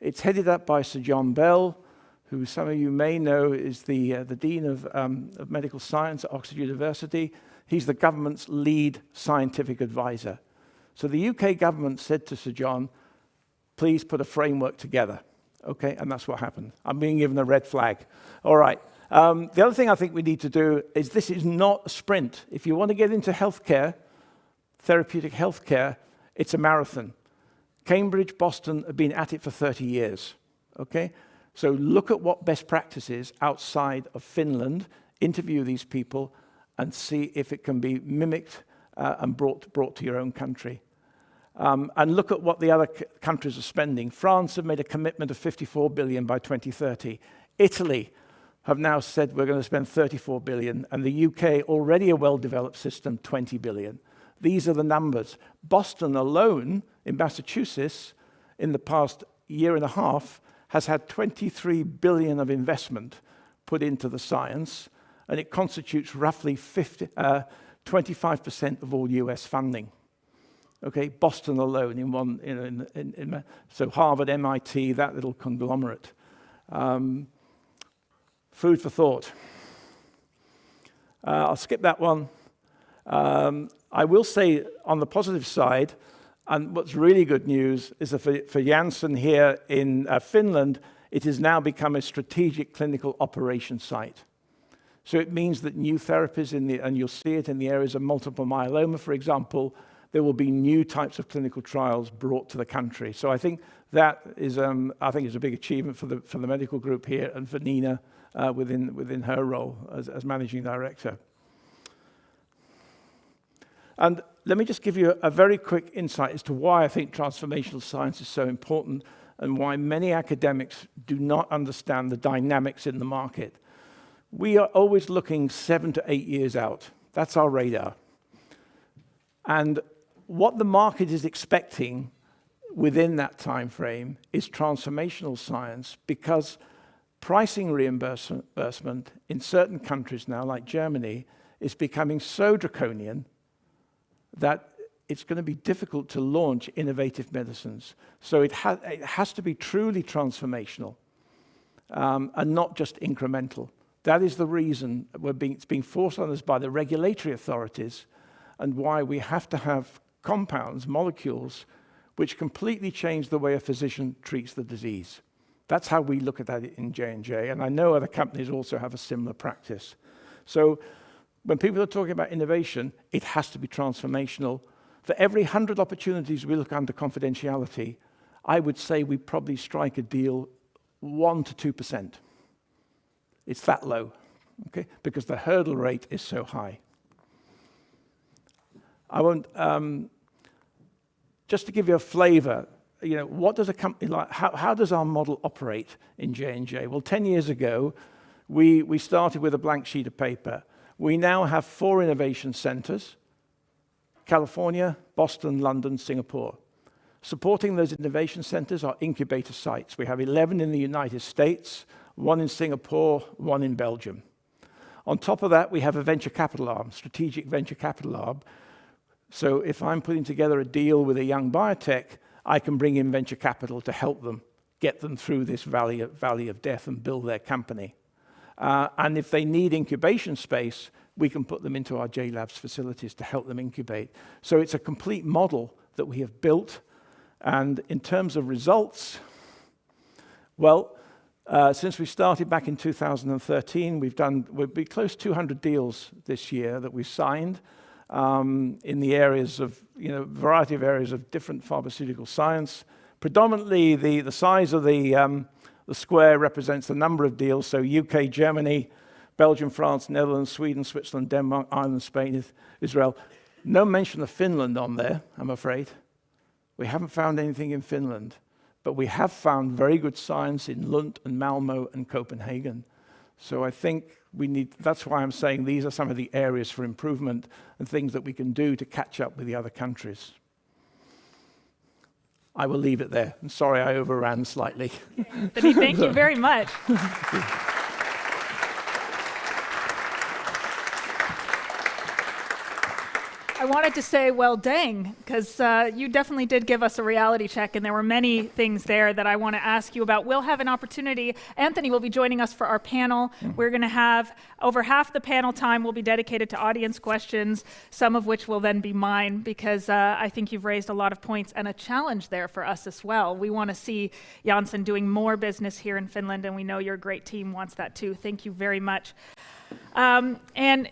It's headed up by Sir John Bell, who some of you may know is the Dean of Medical Science at Oxford University. He's the government's lead scientific advisor. So the UK government said to Sir John, please put a framework together. Okay, and that's what happened. I'm being given a red flag. All right. The other thing I think we need to do is this is not a sprint. If you want to get into healthcare, therapeutic healthcare, it's a marathon. Cambridge, Boston have been at it for 30 years. Okay? So look at what best practices outside of Finland, interview these people, and see if it can be mimicked and brought to your own country. And look at what the other countries are spending. France have made a commitment of 54 billion by 2030. Italy have now said we're going to spend 34 billion, and the UK, already a well-developed system, 20 billion. These are the numbers. Boston alone, in Massachusetts, in the past year and a half, has had 23 billion of investment put into the science, and it constitutes roughly 25% of all US funding. Okay, Boston alone in one, so Harvard, MIT, that little conglomerate. Food for thought. I'll skip that one. I will say on the positive side, and what's really good news is that for Janssen here in Finland, it has now become a strategic clinical operation site. So it means that new therapies and you'll see it in the areas of multiple myeloma, for example, there will be new types of clinical trials brought to the country. So I think that is, a big achievement for the medical group here and for Nina within her role as managing director. And let me just give you a very quick insight as to why I think transformational science is so important and why many academics do not understand the dynamics in the market. We are always looking 7 to 8 years out. That's our radar. And what the market is expecting within that time frame is transformational science, because pricing reimbursement in certain countries now, like Germany, is becoming so draconian that it's going to be difficult to launch innovative medicines. So it has to be truly transformational and not just incremental. That is the reason it's being forced on us by the regulatory authorities, and why we have to have compounds, molecules, which completely change the way a physician treats the disease. That's how we look at that in J&J, and I know other companies also have a similar practice. So when people are talking about innovation, it has to be transformational. For every 100 opportunities we look under confidentiality, I would say we probably strike a deal 1 to 2%. It's that low, okay? Because the hurdle rate is so high. I won't, just to give you a flavor, what does a company like, how does our model operate in J&J? Well, 10 years ago, we started with a blank sheet of paper. We now have 4 innovation centers: California, Boston, London, Singapore. Supporting those innovation centers are incubator sites. We have 11 in the United States, 1 in Singapore, 1 in Belgium. On top of that, we have a venture capital arm, strategic venture capital arm. So if I'm putting together a deal with a young biotech, I can bring in venture capital to help them get them through this valley of death and build their company. And if they need incubation space, we can put them into our J-Labs facilities to help them incubate. So it's a complete model that we have built. And in terms of results, well, Since we started back in 2013, we'll be close to 200 deals this year that we've signed in the areas of, variety of areas of different pharmaceutical science. Predominantly, the size of the square represents the number of deals. So UK, Germany, Belgium, France, Netherlands, Sweden, Switzerland, Denmark, Ireland, Spain, Israel. No mention of Finland on there, I'm afraid. We haven't found anything in Finland. But we have found very good science in Lund and Malmo and Copenhagen. So I think that's why I'm saying these are some of the areas for improvement and things that we can do to catch up with the other countries. I will leave it there. I'm sorry I overran slightly. Anthony, thank you very much. I wanted to say, well, dang, because you definitely did give us a reality check, and there were many things there that I want to ask you about. We'll have an opportunity. Anthony will be joining us for our panel. We're going to have over half the panel time will be dedicated to audience questions, some of which will then be mine, because I think you've raised a lot of points and a challenge there for us as well. We want to see Janssen doing more business here in Finland, and we know your great team wants that too. Thank you very much. And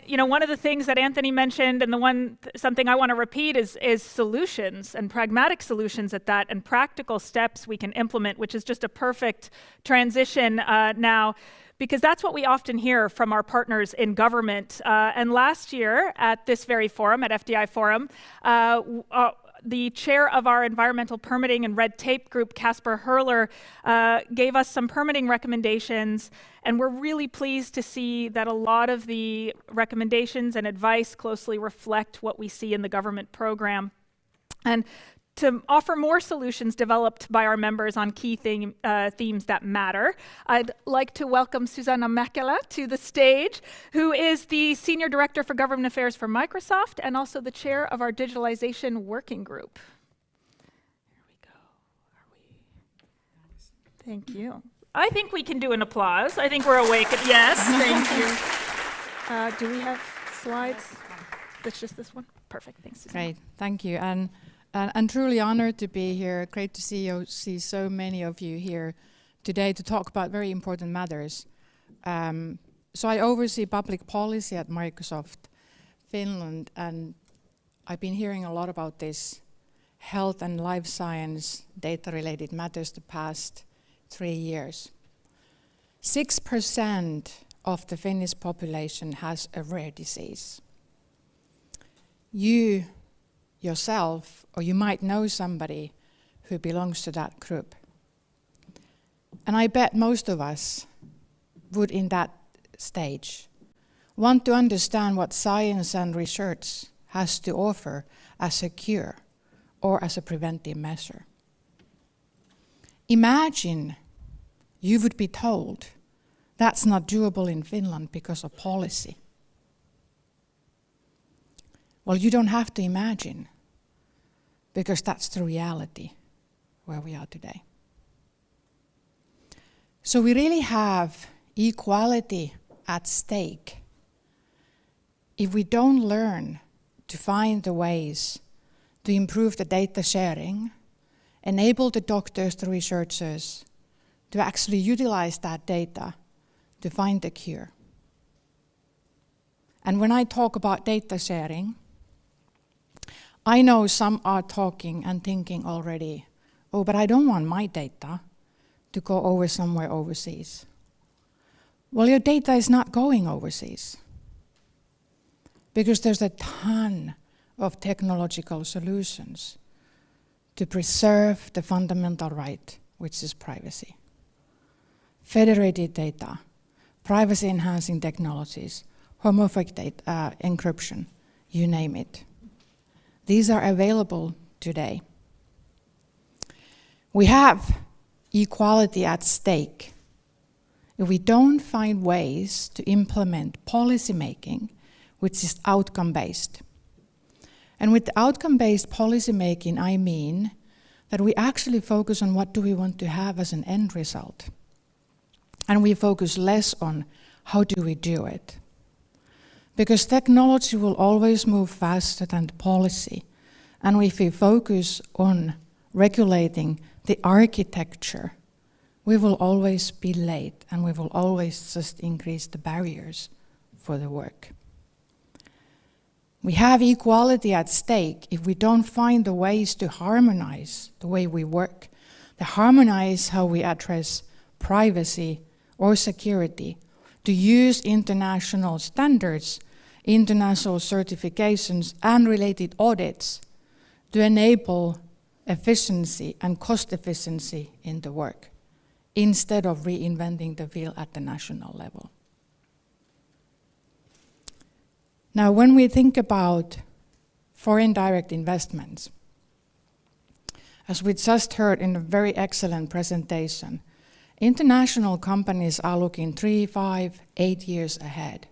one of the things that Anthony mentioned, and something I want to repeat is solutions, and pragmatic solutions at that, and practical steps we can implement, which is just a perfect transition now, because that's what we often hear from our partners in government. And last year at this very forum, at FDI Forum, the chair of our environmental permitting and red tape group, Casper Herlin, gave us some permitting recommendations, and we're really pleased to see that a lot of the recommendations and advice closely reflect what we see in the government program. And to offer more solutions developed by our members on key themes that matter, I'd like to welcome Susanna Mäkelä to the stage, who is the Senior Director for Government Affairs for Microsoft and also the chair of our Digitalization Working Group. Here we go. Thank you. I think we can do an applause. I think we're awake. Yes, thank you. Do we have slides? It's just this one? Perfect, thanks, Susanna. Great, thank you. And truly honored to be here. Great to see so many of you here today to talk about very important matters. So I oversee public policy at Microsoft Finland, and I've been hearing a lot about this health and life science data-related matters the past 3 years. 6% of the Finnish population has a rare disease. You yourself, or you might know somebody who belongs to that group. And I bet most of us would, in that stage, want to understand what science and research has to offer as a cure or as a preventive measure. Imagine you would be told that's not doable in Finland because of policy. Well, you don't have to imagine, because that's the reality where we are today. So we really have equality at stake if we don't learn to find the ways to improve the data sharing, enable the doctors, the researchers, to actually utilize that data to find the cure. And when I talk about data sharing, I know some are talking and thinking already, oh, but I don't want my data to go over somewhere overseas. Well, your data is not going overseas, because there's a ton of technological solutions to preserve the fundamental right, which is privacy. Federated data, privacy-enhancing technologies, homomorphic data, encryption, you name it. These are available today. We have equality at stake if we don't find ways to implement policy making which is outcome-based. And with outcome-based policy making, I mean that we actually focus on what do we want to have as an end result. And we focus less on how do we do it. Because technology will always move faster than the policy. And if we focus on regulating the architecture we will always be late and we will always just increase the barriers for the work. We have equality at stake if we don't find the ways to harmonize the way we work, to harmonize how we address privacy or security, to use international standards, international certifications, and related audits to enable efficiency and cost efficiency in the work, instead of reinventing the wheel at the national level. Now, when we think about foreign direct investments, as we just heard in a very excellent presentation, international companies are looking 3, 5, 8 years ahead.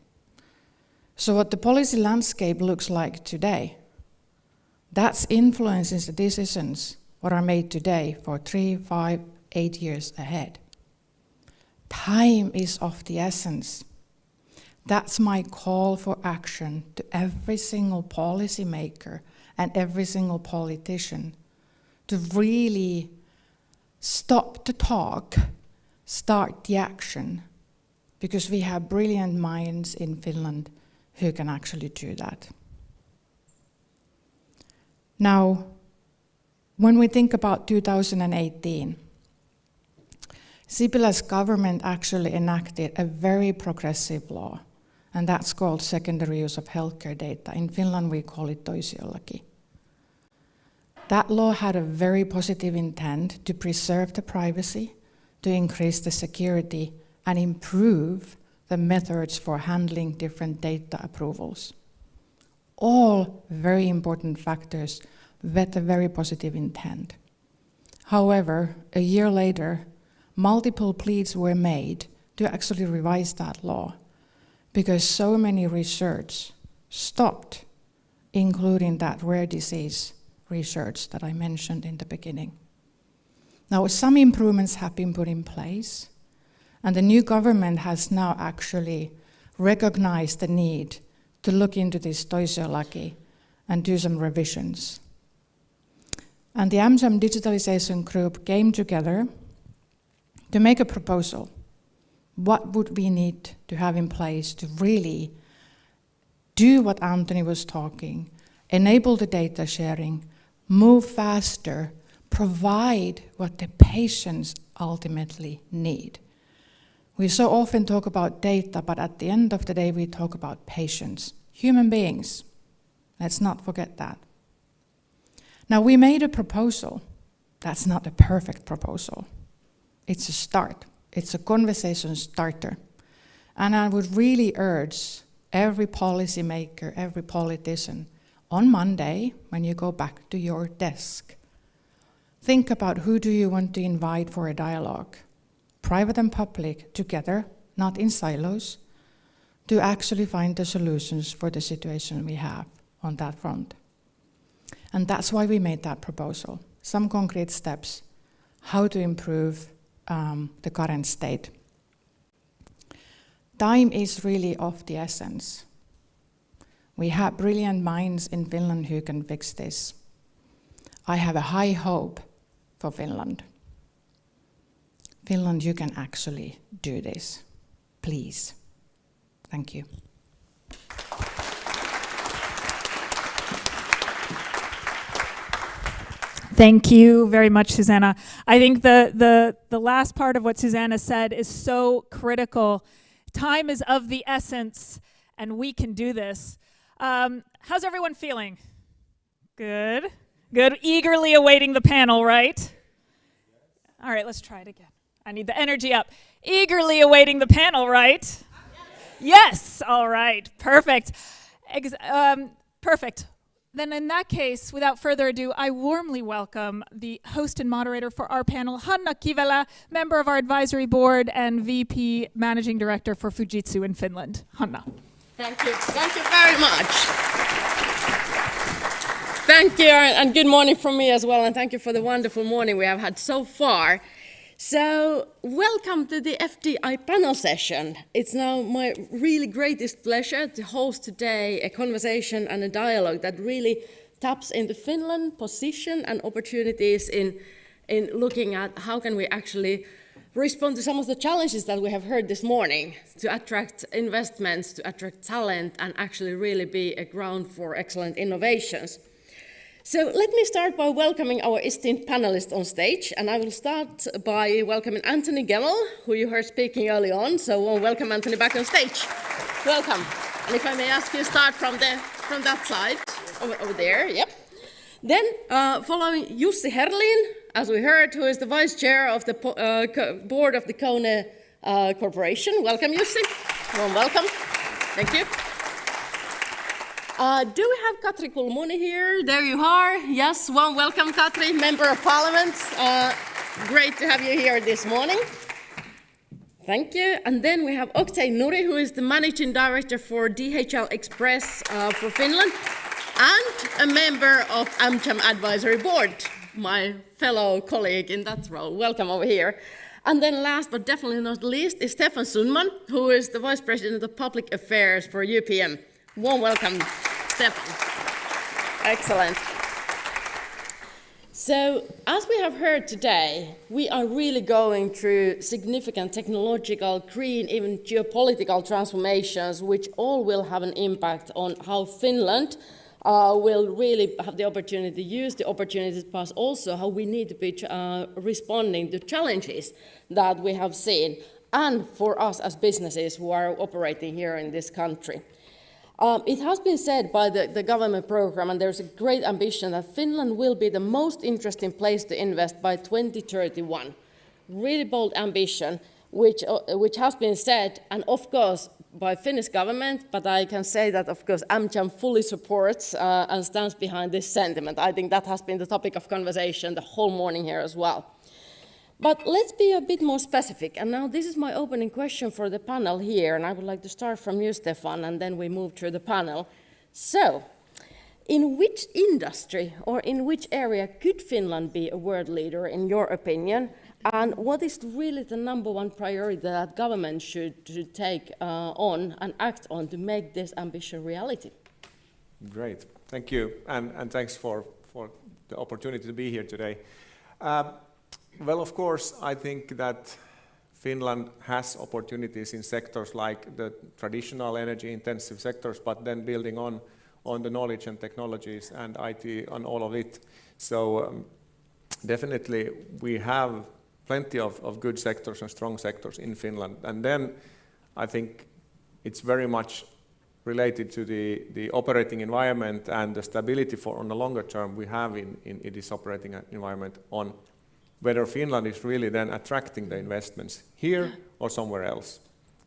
So what the policy landscape looks like today, that influences the decisions what are made today for 3, 5, 8 years ahead. Time is of the essence. That's my call for action to every single policymaker and every single politician, to really stop the talk, start the action, because we have brilliant minds in Finland who can actually do that. Now, when we think about 2018, Sipilä's government actually enacted a very progressive law, and that's called secondary use of healthcare data. In Finland, we call it toisiolaki. That law had a very positive intent to preserve the privacy, to increase the security, and improve the methods for handling different data approvals. All very important factors with a very positive intent. However, a year later, multiple pleas were made to actually revise that law, because so many research stopped, including that rare disease research that I mentioned in the beginning. Now, some improvements have been put in place, and the new government has now actually recognized the need to look into this toisiolaki and do some revisions. And the Amcham digitalization group came together to make a proposal. What would we need to have in place to really do what Anthony was talking, enable the data sharing, move faster, provide what the patients ultimately need? We so often talk about data, but at the end of the day, we talk about patients, human beings. Let's not forget that. Now, we made a proposal. That's not a perfect proposal. It's a start. It's a conversation starter. And I would really urge every policymaker, every politician, on Monday, when you go back to your desk, think about who do you want to invite for a dialogue, private and public together, not in silos, to actually find the solutions for the situation we have on that front. And that's why we made that proposal. Some concrete steps, how to improve the current state. Time is really of the essence. We have brilliant minds in Finland who can fix this. I have a high hope for Finland. Finland, you can actually do this. Please. Thank you. Thank you very much, Susanna. I think the last part of what Susanna said is so critical. Time is of the essence, and we can do this. How's everyone feeling? Good. Good. Eagerly awaiting the panel, right? All right, let's try it again. I need the energy up. Eagerly awaiting the panel, right? Yes. All right. Perfect. Perfect. Then in that case, without further ado, I warmly welcome the host and moderator for our panel, Hanna Kivelä, member of our advisory board and VP Managing Director for Fujitsu in Finland. Hanna. Thank you. Thank you very much. Thank you, and good morning from me as well, and thank you for the wonderful morning we have had so far. So, welcome to the FDI panel session. It's now my really greatest pleasure to host today a conversation and a dialogue that really taps into Finland's position and opportunities in looking at how can we actually respond to some of the challenges that we have heard this morning, to attract investments, to attract talent, and actually really be a ground for excellent innovations. So let me start by welcoming our esteemed panelists on stage, and I will start by welcoming Anthony Gemmell, who you heard speaking early on. So welcome Anthony back on stage. Welcome. And if I may ask you, start from that side, over there, yep. Then following Jussi Herlin, as we heard, who is the vice chair of the board of the KONE Corporation. Welcome, Jussi. Warm welcome. Thank you. Do we have Katri Kulmuni here? There you are. Yes, warm welcome, Katri, Member of Parliament. Great to have you here this morning. Thank you. And then we have Oktay Nuri, who is the Managing Director for DHL Express for Finland, and a member of Amcham Advisory Board, my fellow colleague in that role. Welcome over here. And then last but definitely not least is Stefan Sundman, who is the Vice President of Public Affairs for UPM. Warm welcome, Stefan. Excellent. So, as we have heard today, we are really going through significant technological, green, even geopolitical transformations, which all will have an impact on how Finland will really have the opportunity to use the opportunities, but also how we need to be responding to challenges that we have seen, and for us as businesses who are operating here in this country. It has been said by the government program, and there's a great ambition that Finland will be the most interesting place to invest by 2031. Really bold ambition, which has been said, and of course, by Finnish government, but I can say that, of course, Amcham fully supports and stands behind this sentiment. I think that has been the topic of conversation the whole morning here as well. But let's be a bit more specific. And now this is my opening question for the panel here, and I would like to start from you, Stefan, and then we move through the panel. So, in which industry or in which area could Finland be a world leader, in your opinion? And what is really the number one priority that government should take on and act on to make this ambition reality? Great, thank you, and thanks for the opportunity to be here today. Well, of course, I think that Finland has opportunities in sectors like the traditional energy-intensive sectors, but then building on the knowledge and technologies and IT and all of it. So definitely we have plenty of good sectors and strong sectors in Finland. And then I think it's very much related to the operating environment and the stability on the longer term we have in this operating environment on whether Finland is really then attracting the investments here or somewhere else.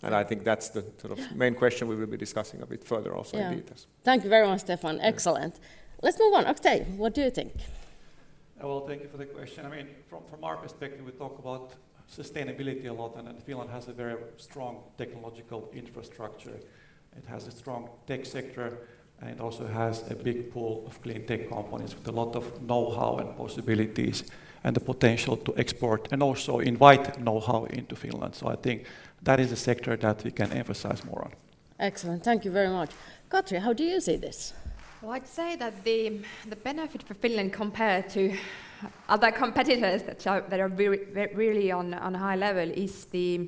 And I think that's the sort of main question we will be discussing a bit further also in details. Thank you very much, Stefan. Excellent. Let's move on. Oktay, what do you think? Well, thank you for the question. I mean, from our perspective, we talk about sustainability a lot, and Finland has a very strong technological infrastructure. It has a strong tech sector, and it also has a big pool of clean tech companies with a lot of know-how and possibilities and the potential to export and also invite know-how into Finland. So I think that is a sector that we can emphasize more on. Excellent. Thank you very much. Katja, how do you see this? Well, I'd say that the benefit for Finland compared to other competitors that are really on a high level is the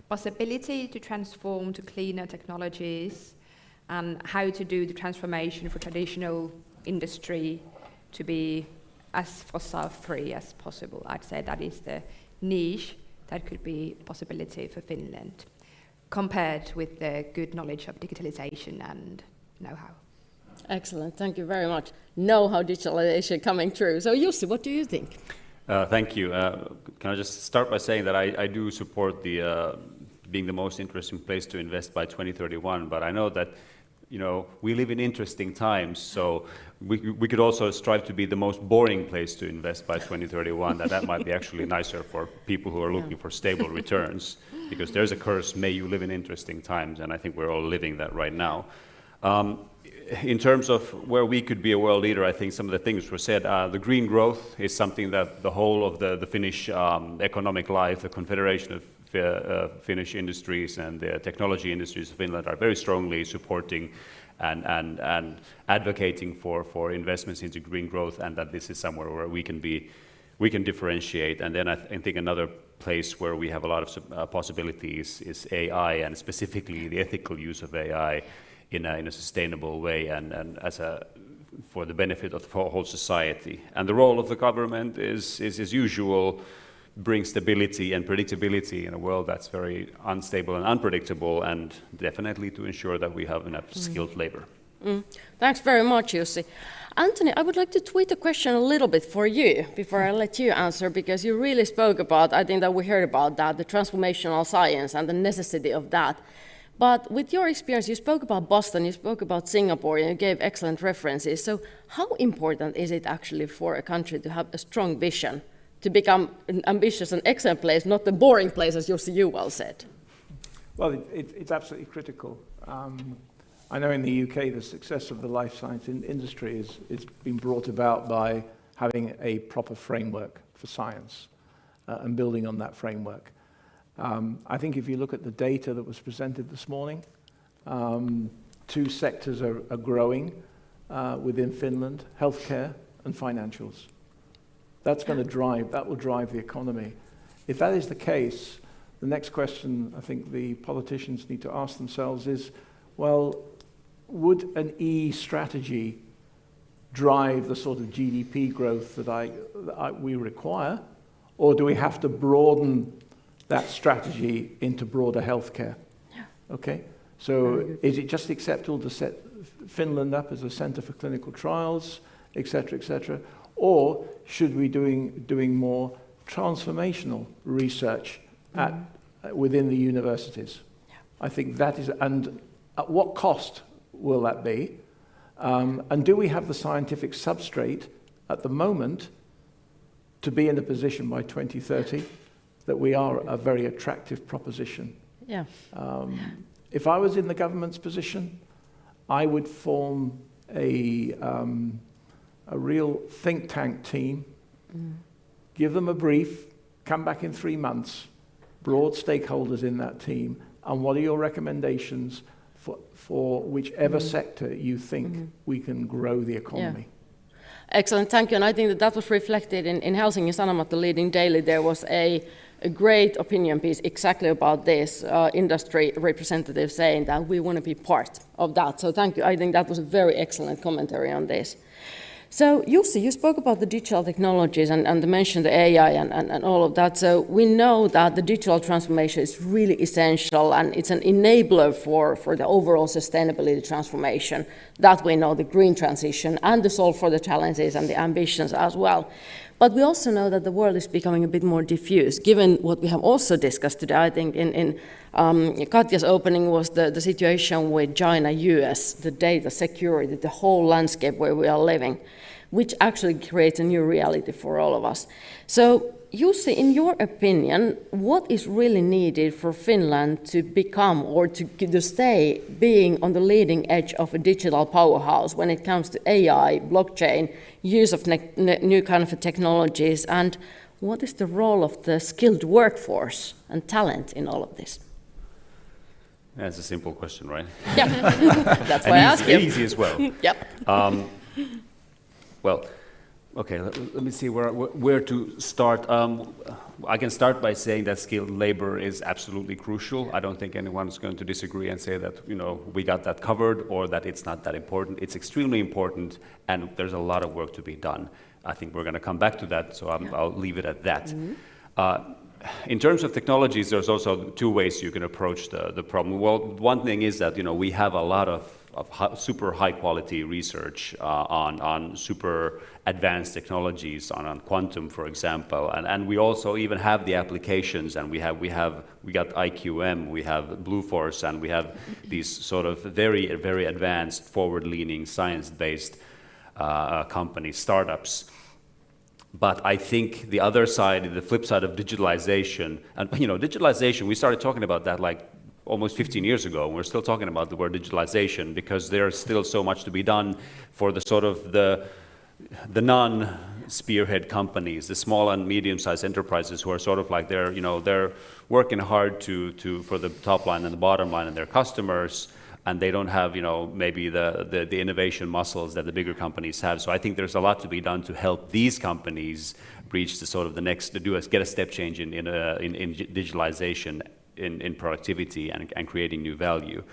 possibility to transform to cleaner technologies and how to do the transformation for traditional industry to be as fossil-free as possible. I'd say that is the niche that could be a possibility for Finland, compared with the good knowledge of digitalization and know-how. Excellent, thank you very much. Know-how digitalization coming through. So Jussi, what do you think? Thank you. Can I just start by saying that I do support the being the most interesting place to invest by 2031, but I know that we live in interesting times, so we could also strive to be the most boring place to invest by 2031. That might be actually nicer for people who are looking for stable returns, because there's a curse, may you live in interesting times, and I think we're all living that right now. In terms of where we could be a world leader, I think some of the things were said. The green growth is something that the whole of the Finnish economic life, the Confederation of Finnish industries and the technology industries of Finland are very strongly supporting and advocating for investments into green growth, and that this is somewhere where we can differentiate. And then I think another place where we have a lot of possibilities is AI, and specifically the ethical use of AI in a sustainable way and for the benefit of the whole society. And the role of the government is as usual, bring stability and predictability in a world that's very unstable and unpredictable, and definitely to ensure that we have enough skilled labor. Thanks very much, Jussi. Anthony, I would like to tweak the question a little bit for you before I let you answer, because you really spoke about, I think that we heard about that, the transformational science and the necessity of that. But with your experience, you spoke about Boston, you spoke about Singapore, and you gave excellent references. So how important is it actually for a country to have a strong vision, to become an ambitious and excellent place, not the boring place, as Jussi, you well said? Well, it's absolutely critical. I know in the UK the success of the life science industry is been brought about by having a proper framework for science and building on that framework. I think if you look at the data that was presented this morning, two sectors are growing within Finland: healthcare and financials. That will drive the economy. If that is the case, the next question I think the politicians need to ask themselves is, well, would an E strategy drive the sort of GDP growth that we require, or do we have to broaden that strategy into broader healthcare? Yeah. Okay, so is it just acceptable to set Finland up as a center for clinical trials, etc., or should we doing more transformational research within the universities? Yeah. I think that is, and at what cost will that be? And do we have the scientific substrate at the moment to be in a position by 2030 that we are a very attractive proposition? Yeah. If I was in the government's position, I would form a real think tank team, give them a brief, come back in 3 months, broad stakeholders in that team, and what are your recommendations for whichever sector you think we can grow the economy? Yeah. Excellent, thank you. And I think that was reflected in Helsingin Sanomat, the leading daily. There was a great opinion piece exactly about this, industry representative saying that we want to be part of that. So thank you. I think that was a very excellent commentary on this. So Jussi, you spoke about the digital technologies and mentioned the AI and all of that. So we know that the digital transformation is really essential, and it's an enabler for the overall sustainability transformation. That we know, the green transition and the solve for the challenges and the ambitions as well. But we also know that the world is becoming a bit more diffuse, given what we have also discussed today. I think in Katja's opening was the situation with China, US, the data security, the whole landscape where we are living, which actually creates a new reality for all of us. So Jussi, in your opinion, what is really needed for Finland to become or to stay being on the leading edge of a digital powerhouse when it comes to AI, blockchain, use of new kind of technologies, and what is the role of the skilled workforce and talent in all of this? That's a simple question, right? Yeah, that's why I asked you. Easy as well. Yep. Well, okay, let me see where to start. I can start by saying that skilled labor is absolutely crucial. I don't think anyone's going to disagree and say that, we got that covered or that it's not that important. It's extremely important, and there's a lot of work to be done. I think we're going to come back to that, so I'll leave it at that. In terms of technologies, there's also two ways you can approach the problem. Well, one thing is that, we have a lot of super high quality research on super advanced technologies, on quantum, for example, and we also even have the applications, and we got IQM, we have Blueforce, and we have these sort of very, very advanced, forward-leaning, science-based companies, startups. But I think the other side, the flip side of digitalization, and digitalization, we started talking about that like almost 15 years ago, and we're still talking about the word digitalization because there's still so much to be done for the sort of the non-spearhead companies, the small and medium-sized enterprises who are sort of like they're working hard for the top line and the bottom line and their customers, and they don't have, maybe the innovation muscles that the bigger companies have. So I think there's a lot to be done to help these companies reach the sort of the next, get a step change in digitalization, in productivity, and creating new value.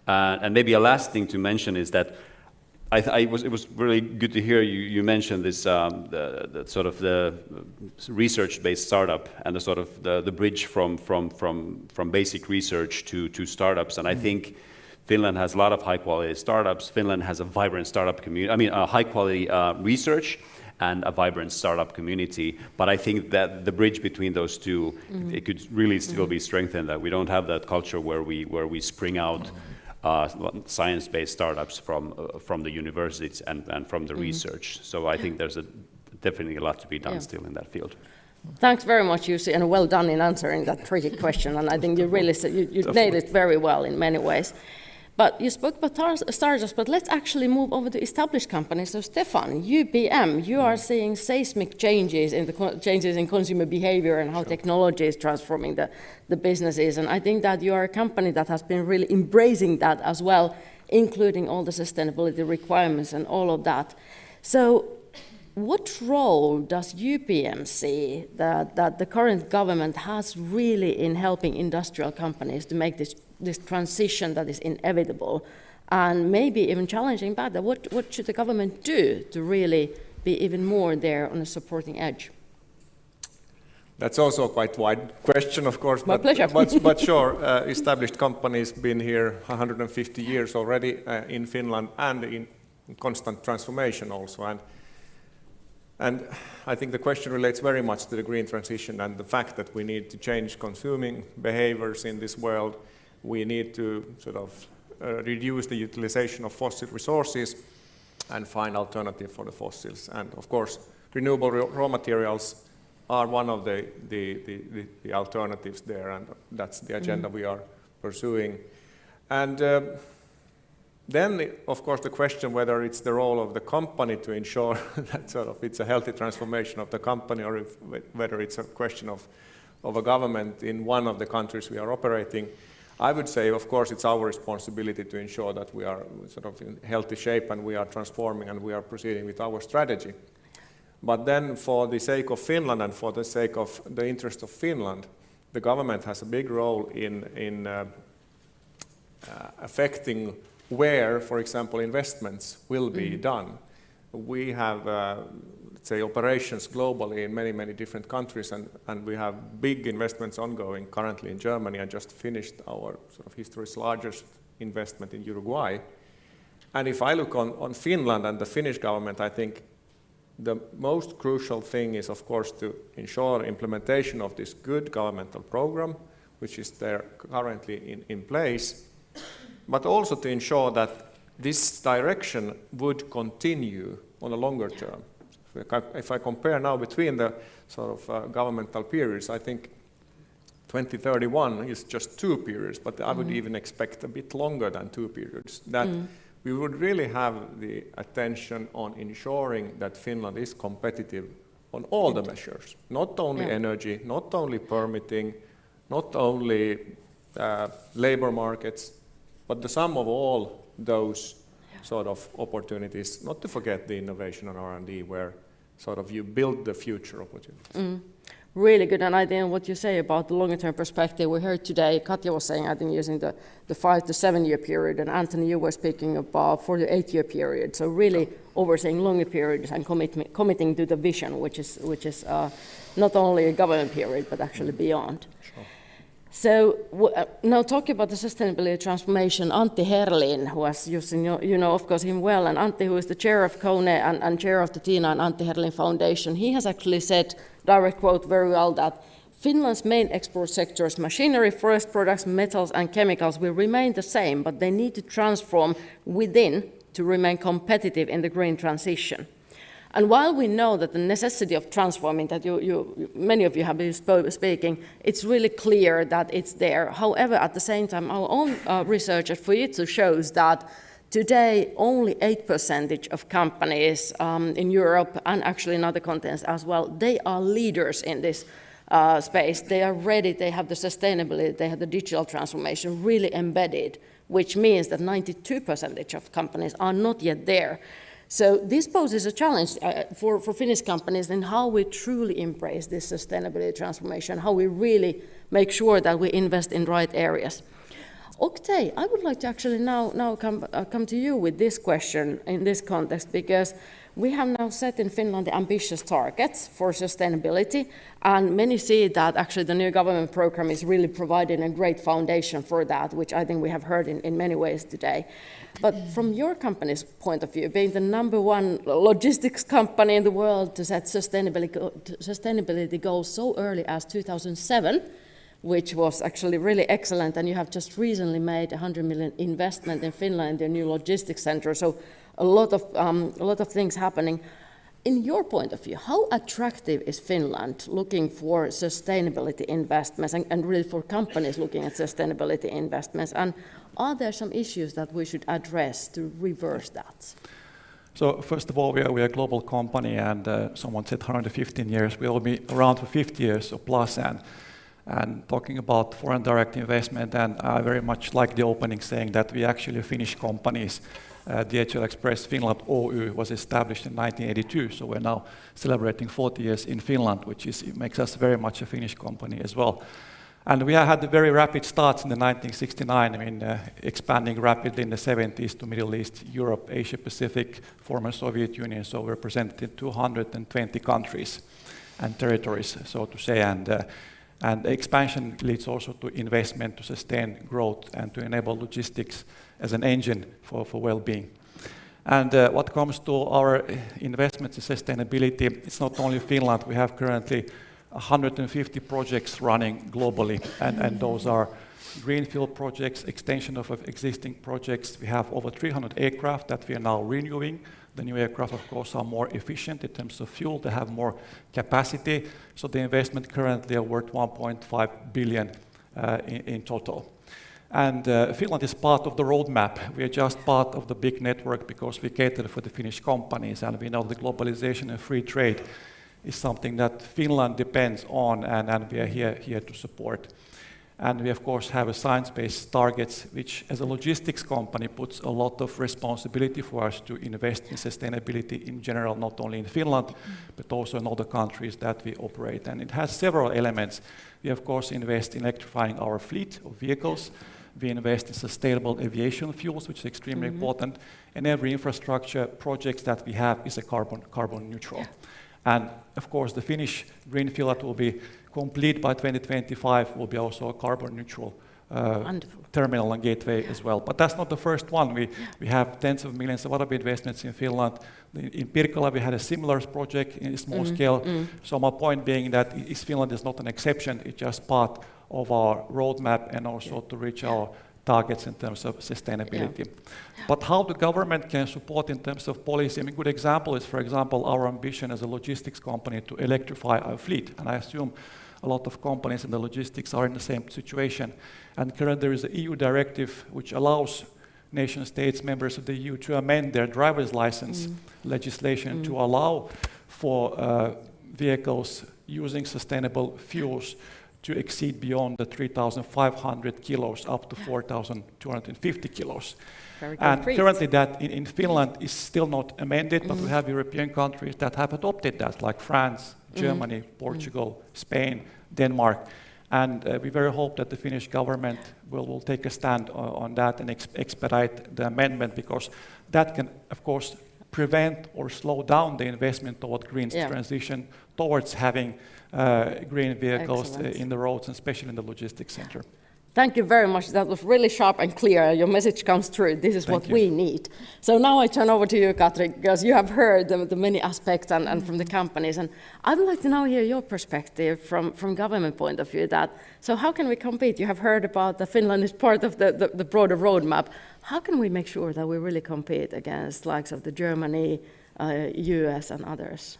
And maybe a last thing to mention is that it was really good to hear you mention this the sort of the research-based startup and the sort of the bridge from basic research to startups. And I think Finland has a lot of high-quality startups. Finland has a vibrant startup community. I mean, high-quality research and a vibrant startup community. But I think that the bridge between those two, it could really still be strengthened. That we don't have that culture where we spring out science-based startups from the universities and from the research. So I think there's definitely a lot to be done still in that field. Thanks very much, Jussi, and well done in answering that tricky question. And I think you really you nailed it very well in many ways. But you spoke about startups, but let's actually move over to established companies. So Stefan, UPM, you are seeing seismic changes in consumer behavior and how technology is transforming the businesses. And I think that you are a company that has been really embracing that as well, including all the sustainability requirements and all of that. So what role does UPM see that the current government has really in helping industrial companies to make this transition that is inevitable and maybe even challenging back? What should the government do to really be even more there on a supporting edge? That's also a quite wide question, of course. My pleasure. But sure, established companies been here 150 years already in Finland and in constant transformation also. And I think the question relates very much to the green transition and the fact that we need to change consuming behaviors in this world. We need to sort of reduce the utilization of fossil resources and find alternative for the fossils. And of course, renewable raw materials are one of the alternatives there, and that's the agenda we are pursuing. And then, of course, the question whether it's the role of the company to ensure that sort of it's a healthy transformation of the company, or whether it's a question of a government in one of the countries we are operating. I would say, of course, it's our responsibility to ensure that we are sort of in healthy shape and we are transforming and we are proceeding with our strategy. But then, for the sake of Finland and for the sake of the interest of Finland, the government has a big role in affecting where, for example, investments will be done. We have, let's say, operations globally in many, many different countries, and we have big investments ongoing currently in Germany. I just finished our sort of history's largest investment in Uruguay. And if I look on Finland and the Finnish government, I think the most crucial thing is, of course, to ensure implementation of this good governmental program, which is there currently in place, but also to ensure that this direction would continue on a longer term. If I compare now between the sort of governmental periods, I think 2031 is just 2 periods, but I would even expect a bit longer than 2 periods. That we would really have the attention on ensuring that Finland is competitive on all the measures, not only energy, not only permitting, not only labor markets, but the sum of all those sort of opportunities, not to forget the innovation and R&D, where sort of you build the future opportunities. Really good, and I think what you say about the longer term perspective, we heard today, Katja was saying, I think, using the 5 to 7 year period, and Anthony, you were speaking about 4 to 8 year period, so really overseeing longer periods and committing to the vision, which is not only a government period, but actually beyond. Sure. So now talking about the sustainability transformation, Antti Herlin, who, as you know of course him well, and Antti, who is the chair of KONE and chair of the Tiina and Antti Herlin Foundation, he has actually said, direct quote, very well, that Finland's main export sectors, machinery, forest products, metals and chemicals, will remain the same, but they need to transform within to remain competitive in the green transition. And while we know that the necessity of transforming, that many of you have been speaking, it's really clear that it's there. However, at the same time, our own research at Fujitsu shows that today only 8% of companies in Europe and actually in other continents as well, they are leaders in this space. They are ready, they have the sustainability, they have the digital transformation really embedded, which means that 92% of companies are not yet there. So this poses a challenge for Finnish companies in how we truly embrace this sustainability transformation, how we really make sure that we invest in right areas. Oktay, I would like to actually now come to you with this question in this context, because we have now set in Finland the ambitious targets for sustainability, and many see that actually the new government program is really providing a great foundation for that, which I think we have heard in many ways today. But from your company's point of view, being the #1 logistics company in the world to set sustainability goals so early as 2007, which was actually really excellent, and you have just recently made a 100 million investment in Finland in their new logistics center, so a lot of things happening. In your point of view, how attractive is Finland looking for sustainability investments and really for companies looking at sustainability investments? And are there some issues that we should address to reverse that? So first of all, we are a global company, and someone said 115 years. We will be around for 50 years or plus. And talking about foreign direct investment, and I very much like the opening saying that we actually Finnish companies. DHL Express Finland Oy was established in 1982, so we're now celebrating 40 years in Finland, which makes us very much a Finnish company as well. And we had the very rapid starts in the 1969, expanding rapidly in the 70s to Middle East, Europe, Asia Pacific, former Soviet Union, so we're represented in 220 countries and territories, so to say, and expansion leads also to investment to sustain growth and to enable logistics as an engine for well-being. And what comes to our investments in sustainability, it's not only Finland. We have currently 150 projects running globally, and those are greenfield projects, extension of existing projects. We have over 300 aircraft that we are now renewing. The new aircraft, of course, are more efficient in terms of fuel. They have more capacity. So the investment currently are worth 1.5 billion in total. And Finland is part of the roadmap. We are just part of the big network because we cater for the Finnish companies, and we know the globalization and free trade is something that Finland depends on, and we are here to support. And we, of course, have a science-based targets, which as a logistics company puts a lot of responsibility for us to invest in sustainability in general, not only in Finland, but also in other countries that we operate. And it has several elements. We, of course, invest in electrifying our fleet of vehicles. We invest in sustainable aviation fuels, which is extremely important. And every infrastructure project that we have is a carbon neutral. Yeah. And, of course, the Finnish greenfield that will be complete by 2025 will be also a carbon neutral terminal and gateway as well. But that's not the first one. We have tens of millions of other investments in Finland. In Pirkala we had a similar project in a small scale. So my point being that Finland is not an exception, it's just part of our roadmap and also to reach our targets in terms of sustainability. But how the government can support in terms of policy, a good example is, for example, our ambition as a logistics company to electrify our fleet. And I assume a lot of companies in the logistics are in the same situation. And currently there is an EU directive which allows nation states, members of the EU, to amend their driver's license legislation to allow for vehicles using sustainable fuels to exceed beyond the 3,500 kilos up to 4,250 kilos. And currently that in Finland is still not amended, but we have European countries that have adopted that, like France, Germany, Portugal, Spain, Denmark. And we very hope that the Finnish government will take a stand on that and expedite the amendment, because that can, of course, prevent or slow down the investment toward green transition, towards having green vehicles in the roads, and especially in the logistics center. Thank you very much. That was really sharp and clear. Your message comes through. This is what we need. So now I turn over to you, Katja, because you have heard the many aspects and from the companies. And I would like to now hear your perspective from government point of view. So how can we compete? You have heard about that Finland is part of the broader roadmap. How can we make sure that we really compete against likes of the Germany, US and others?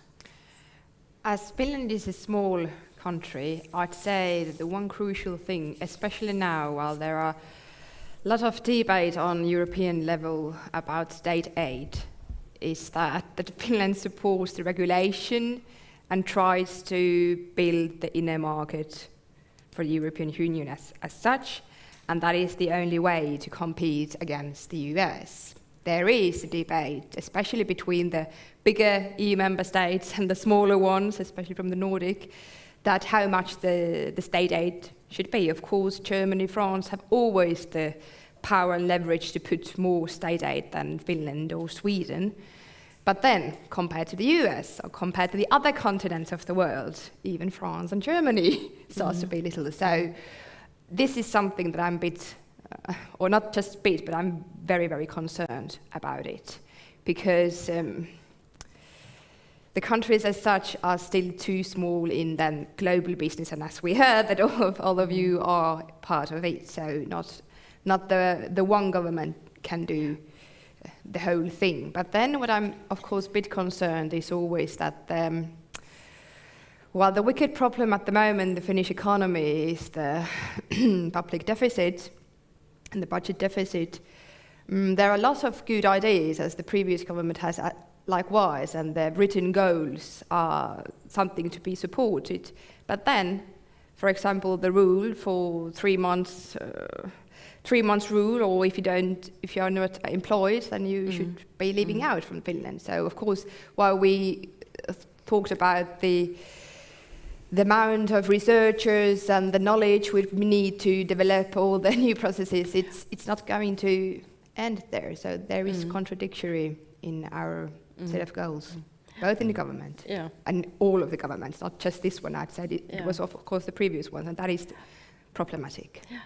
As Finland is a small country, I'd say that the one crucial thing, especially now, while there are a lot of debate on European level about state aid, is that Finland supports the regulation and tries to build the inner market for the European Union as such, and that is the only way to compete against the US. There is a debate, especially between the bigger EU member states and the smaller ones, especially from the Nordic, that how much the state aid should be. Of course, Germany, France have always the power and leverage to put more state aid than Finland or Sweden. But then, compared to the US, or compared to the other continents of the world, even France and Germany starts to be little. So this is something that I'm a bit, or not just a bit, but I'm very, very concerned about it. Because the countries as such are still too small in the global business, and as we heard, that all of you are part of it. So not the one government can do the whole thing. But then what I'm, of course, a bit concerned is always that while the wicked problem at the moment, the Finnish economy, is the public deficit and the budget deficit, there are lots of good ideas, as the previous government has likewise, and the written goals are something to be supported. But then, for example, the rule for 3 months, 3 months rule, or if you are not employed, then you should be leaving out from Finland. So of course, while we talked about the amount of researchers and the knowledge we need to develop all the new processes, it's not going to end there. So there is contradictory in our set of goals, both in the government and all of the governments, not just this one. I've said it was of course the previous one, and that is problematic. Yeah.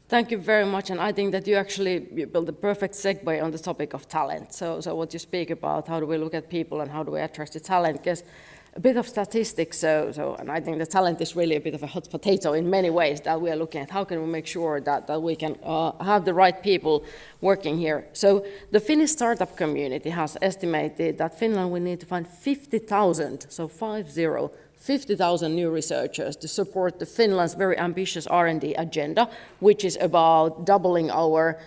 Thank you very much, and I think that you built a perfect segue on the topic of talent. So what you speak about, how do we look at people and how do we attract the talent? Because a bit of statistics, and I think the talent is really a bit of a hot potato in many ways that we are looking at. How can we make sure that we can have the right people working here? So the Finnish startup community has estimated that Finland will need to find 50,000, so 50,000 new researchers to support the Finland's very ambitious R&D agenda, which is about doubling our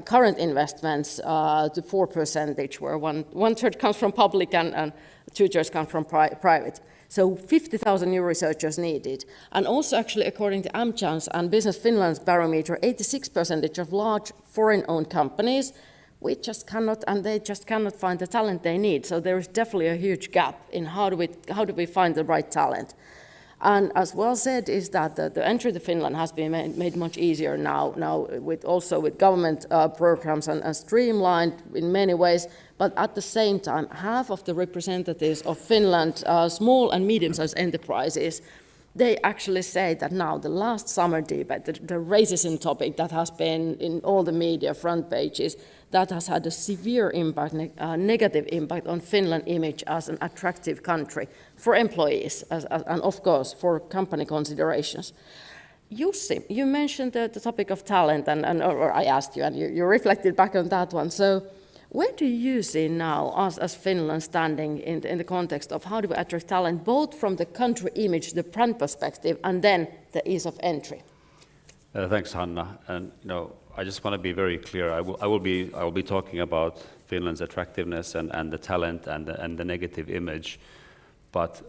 current investments to 4%, where one third comes from public and 2/3 come from private. So 50,000 new researchers needed. And also actually according to Amcham's and Business Finland's barometer, 86% of large foreign-owned companies, they just cannot find the talent they need. So there is definitely a huge gap in how do we find the right talent. And as well said is that the entry to Finland has been made much easier now with government programs and streamlined in many ways. But at the same time, half of the representatives of Finland's small and medium-sized enterprises, they actually say that now the last summer debate, the racism topic that has been in all the media front pages, that has had a severe impact, negative impact on Finland's image as an attractive country for employees and of course for company considerations. Jussi, you mentioned the topic of talent, or I asked you, and you reflected back on that one. So where do you see now as Finland standing in the context of how do we attract talent, both from the country image, the brand perspective, and then the ease of entry? Thanks, Hanna. And I just want to be very clear. I will be talking about Finland's attractiveness and the talent and the negative image, but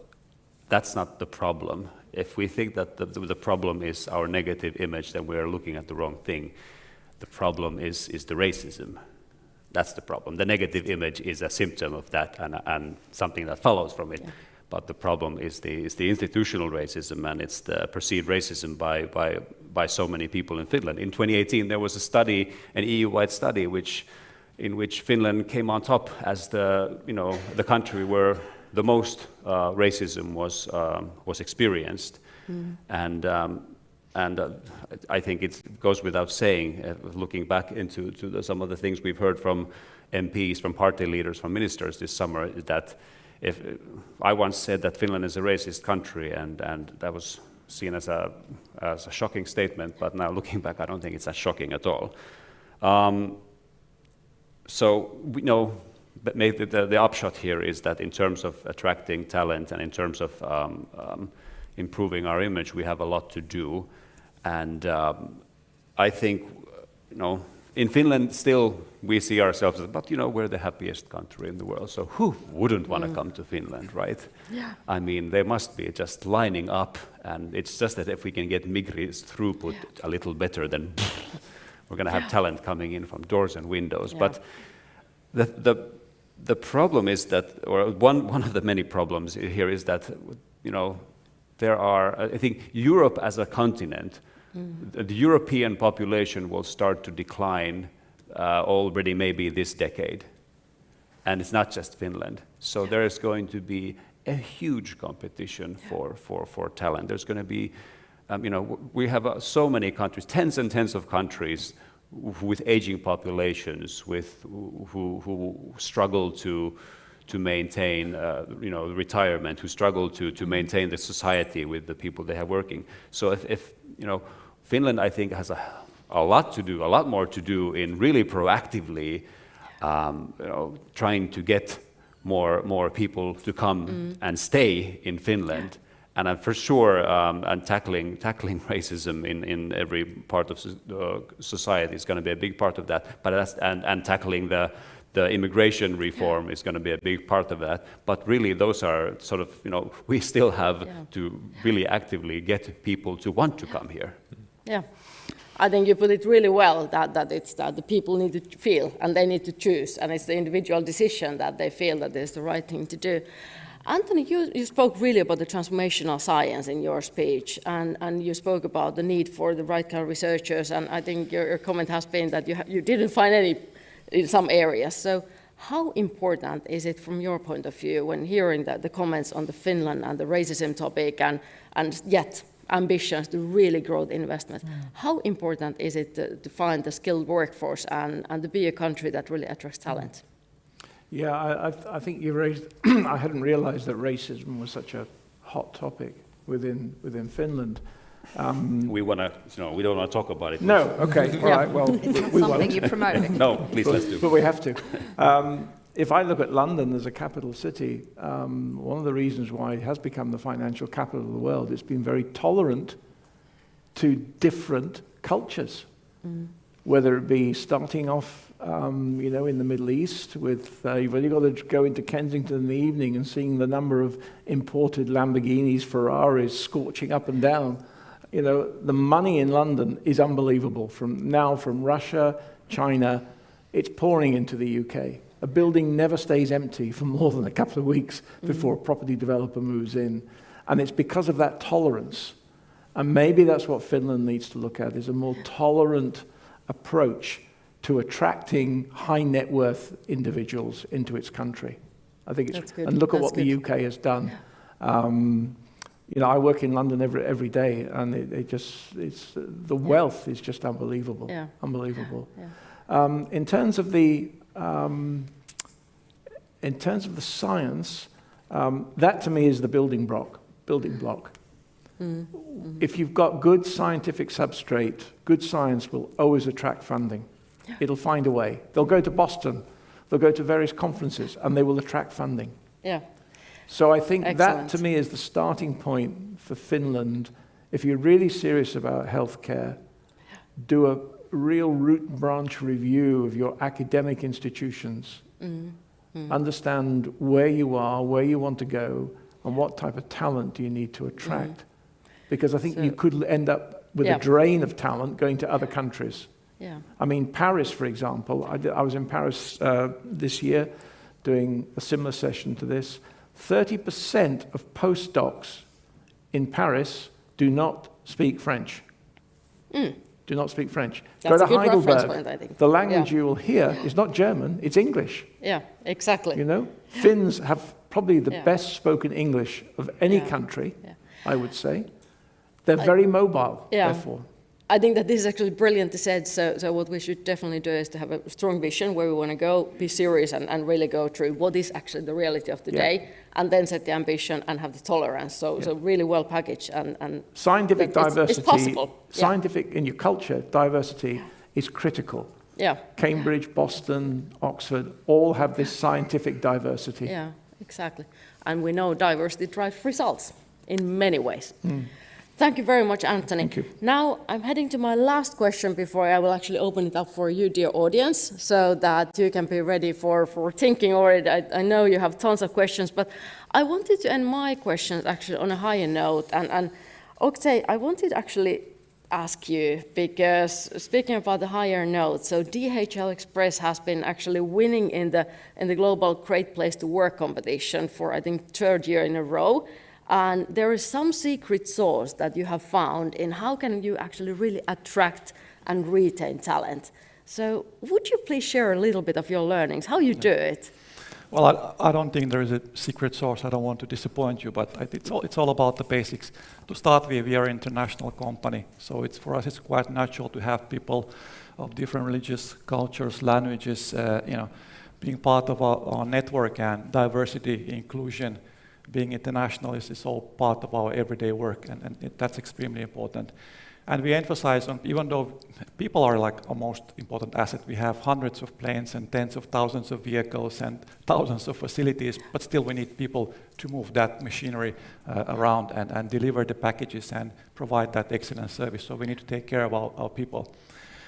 that's not the problem. If we think that the problem is our negative image, then we are looking at the wrong thing. The problem is the racism. That's the problem. The negative image is a symptom of that and something that follows from it. Yeah. But the problem is the institutional racism, and it's the perceived racism by so many people in Finland. In 2018, there was a study, an EU-wide study, in which Finland came on top as the country where the most racism was experienced. And I think it goes without saying, looking back into some of the things we've heard from MPs, from party leaders, from ministers this summer, that if I once said that Finland is a racist country, and that was seen as a shocking statement, but now looking back, I don't think it's as shocking at all. So we know, but maybe the upshot here is that in terms of attracting talent and in terms of improving our image, we have a lot to do. And I think, in Finland, still we see ourselves as, but we're the happiest country in the world, so who wouldn't want to come to Finland, right? Yeah. I mean, they must be just lining up, and it's just that if we can get Migri's throughput a little better, then we're going to have talent coming in from doors and windows. Yeah. But the problem is that, or one of the many problems here is that, there are, I think Europe as a continent, the European population will start to decline already maybe this decade. And it's not just Finland. So there is going to be a huge competition for talent. There's going to be, we have so many countries, tens and tens of countries with aging populations, who struggle to maintain, retirement, who struggle to maintain the society with the people they have working. So if Finland, I think, has a lot more to do in really proactively, trying to get more people to come and stay in Finland, and for sure, and tackling racism in every part of society is going to be a big part of that. But and tackling the immigration reform is going to be a big part of that. But really, those are sort of, we still have to really actively get people to want to come here. Yeah, I think you put it really well, that it's that the people need to feel and they need to choose, and it's the individual decision that they feel that is the right thing to do. Anthony, you spoke really about the transformational science in your speech, and you spoke about the need for the right kind of researchers, and I think your comment has been that you didn't find any in some areas. So how important is it from your point of view when hearing the comments on the Finland and the racism topic and yet ambitions to really grow the investment? How important is it to find the skilled workforce and to be a country that really attracts talent? Yeah, I think you raised, I hadn't realized that racism was such a hot topic within Finland. We want to, we don't want to talk about it. No, okay, all right, well, we Something won't. you're promoting. No, please, let's do. But we have to. If I look at London as a capital city, one of the reasons why it has become the financial capital of the world, it's been very tolerant to different cultures, whether it be starting off, in the Middle East with, you've only got to go into Kensington in the evening and seeing the number of imported Lamborghinis, Ferraris scorching up and down. The money in London is unbelievable. From Russia, China, it's pouring into the UK. A building never stays empty for more than a couple of weeks before a property developer moves in. And it's because of that tolerance. And maybe that's what Finland needs to look at, is a more tolerant approach to attracting high net worth individuals into its country. I think it's good. And look at what the UK has done. I work in London every day, and the wealth is just unbelievable. Yeah. Unbelievable. Yeah. In terms of the science, that to me is the building block. If you've got good scientific substrate, good science will always attract funding. Yeah. It'll find a way. They'll go to Boston, they'll go to various conferences, and they will attract funding. Yeah. So I think that to me is the starting point for Finland. If you're really serious about healthcare, do a real root and branch review of your academic institutions. Understand where you are, where you want to go, and what type of talent do you need to attract. Because I think you could end up with a drain of talent going to other countries. Yeah. I mean, Paris, for example, I was in Paris this year doing a similar session to this. 30% of postdocs in Paris do not speak French. Do not speak French. That's Go to a good Heidelberg. reference point, I think. The language you will hear is not German, it's English. Yeah, exactly. Finns have probably the best spoken English of any country, I would say. They're very mobile, therefore. I think that this is actually brilliant to say. So what we should definitely do is to have a strong vision where we want to go, be serious, and really go through what is actually the reality of today, and then set the ambition and have the tolerance. So really well packaged and scientific diversity. It's possible. Scientific in your culture, diversity is critical. Yeah. Cambridge, Boston, Oxford, all have this scientific diversity. Yeah, exactly. And we know diversity drives results in many ways. Thank you very much, Anthony. Thank you. Now I'm heading to my last question before I will actually open it up for you, dear audience, so that you can be ready for thinking already. I know you have tons of questions, but I wanted to end my questions actually on a higher note. And Oktay, I wanted to actually ask you, because speaking about the higher note, so DHL Express has been actually winning in the global Great Place to Work competition for, I think, third year in a row. And there is some secret sauce that you have found in how can you actually really attract and retain talent. So would you please share a little bit of your learnings, how you do it? Well, I don't think there is a secret source. I don't want to disappoint you, but it's all about the basics. To start with, we are an international company, so for us it's quite natural to have people of different religious cultures, languages, being part of our network, and diversity, inclusion, being international is all part of our everyday work, and that's extremely important. And we emphasize on, even though people are like our most important asset, we have hundreds of planes and tens of thousands of vehicles and thousands of facilities, but still we need people to move that machinery around and deliver the packages and provide that excellent service. So we need to take care of our people.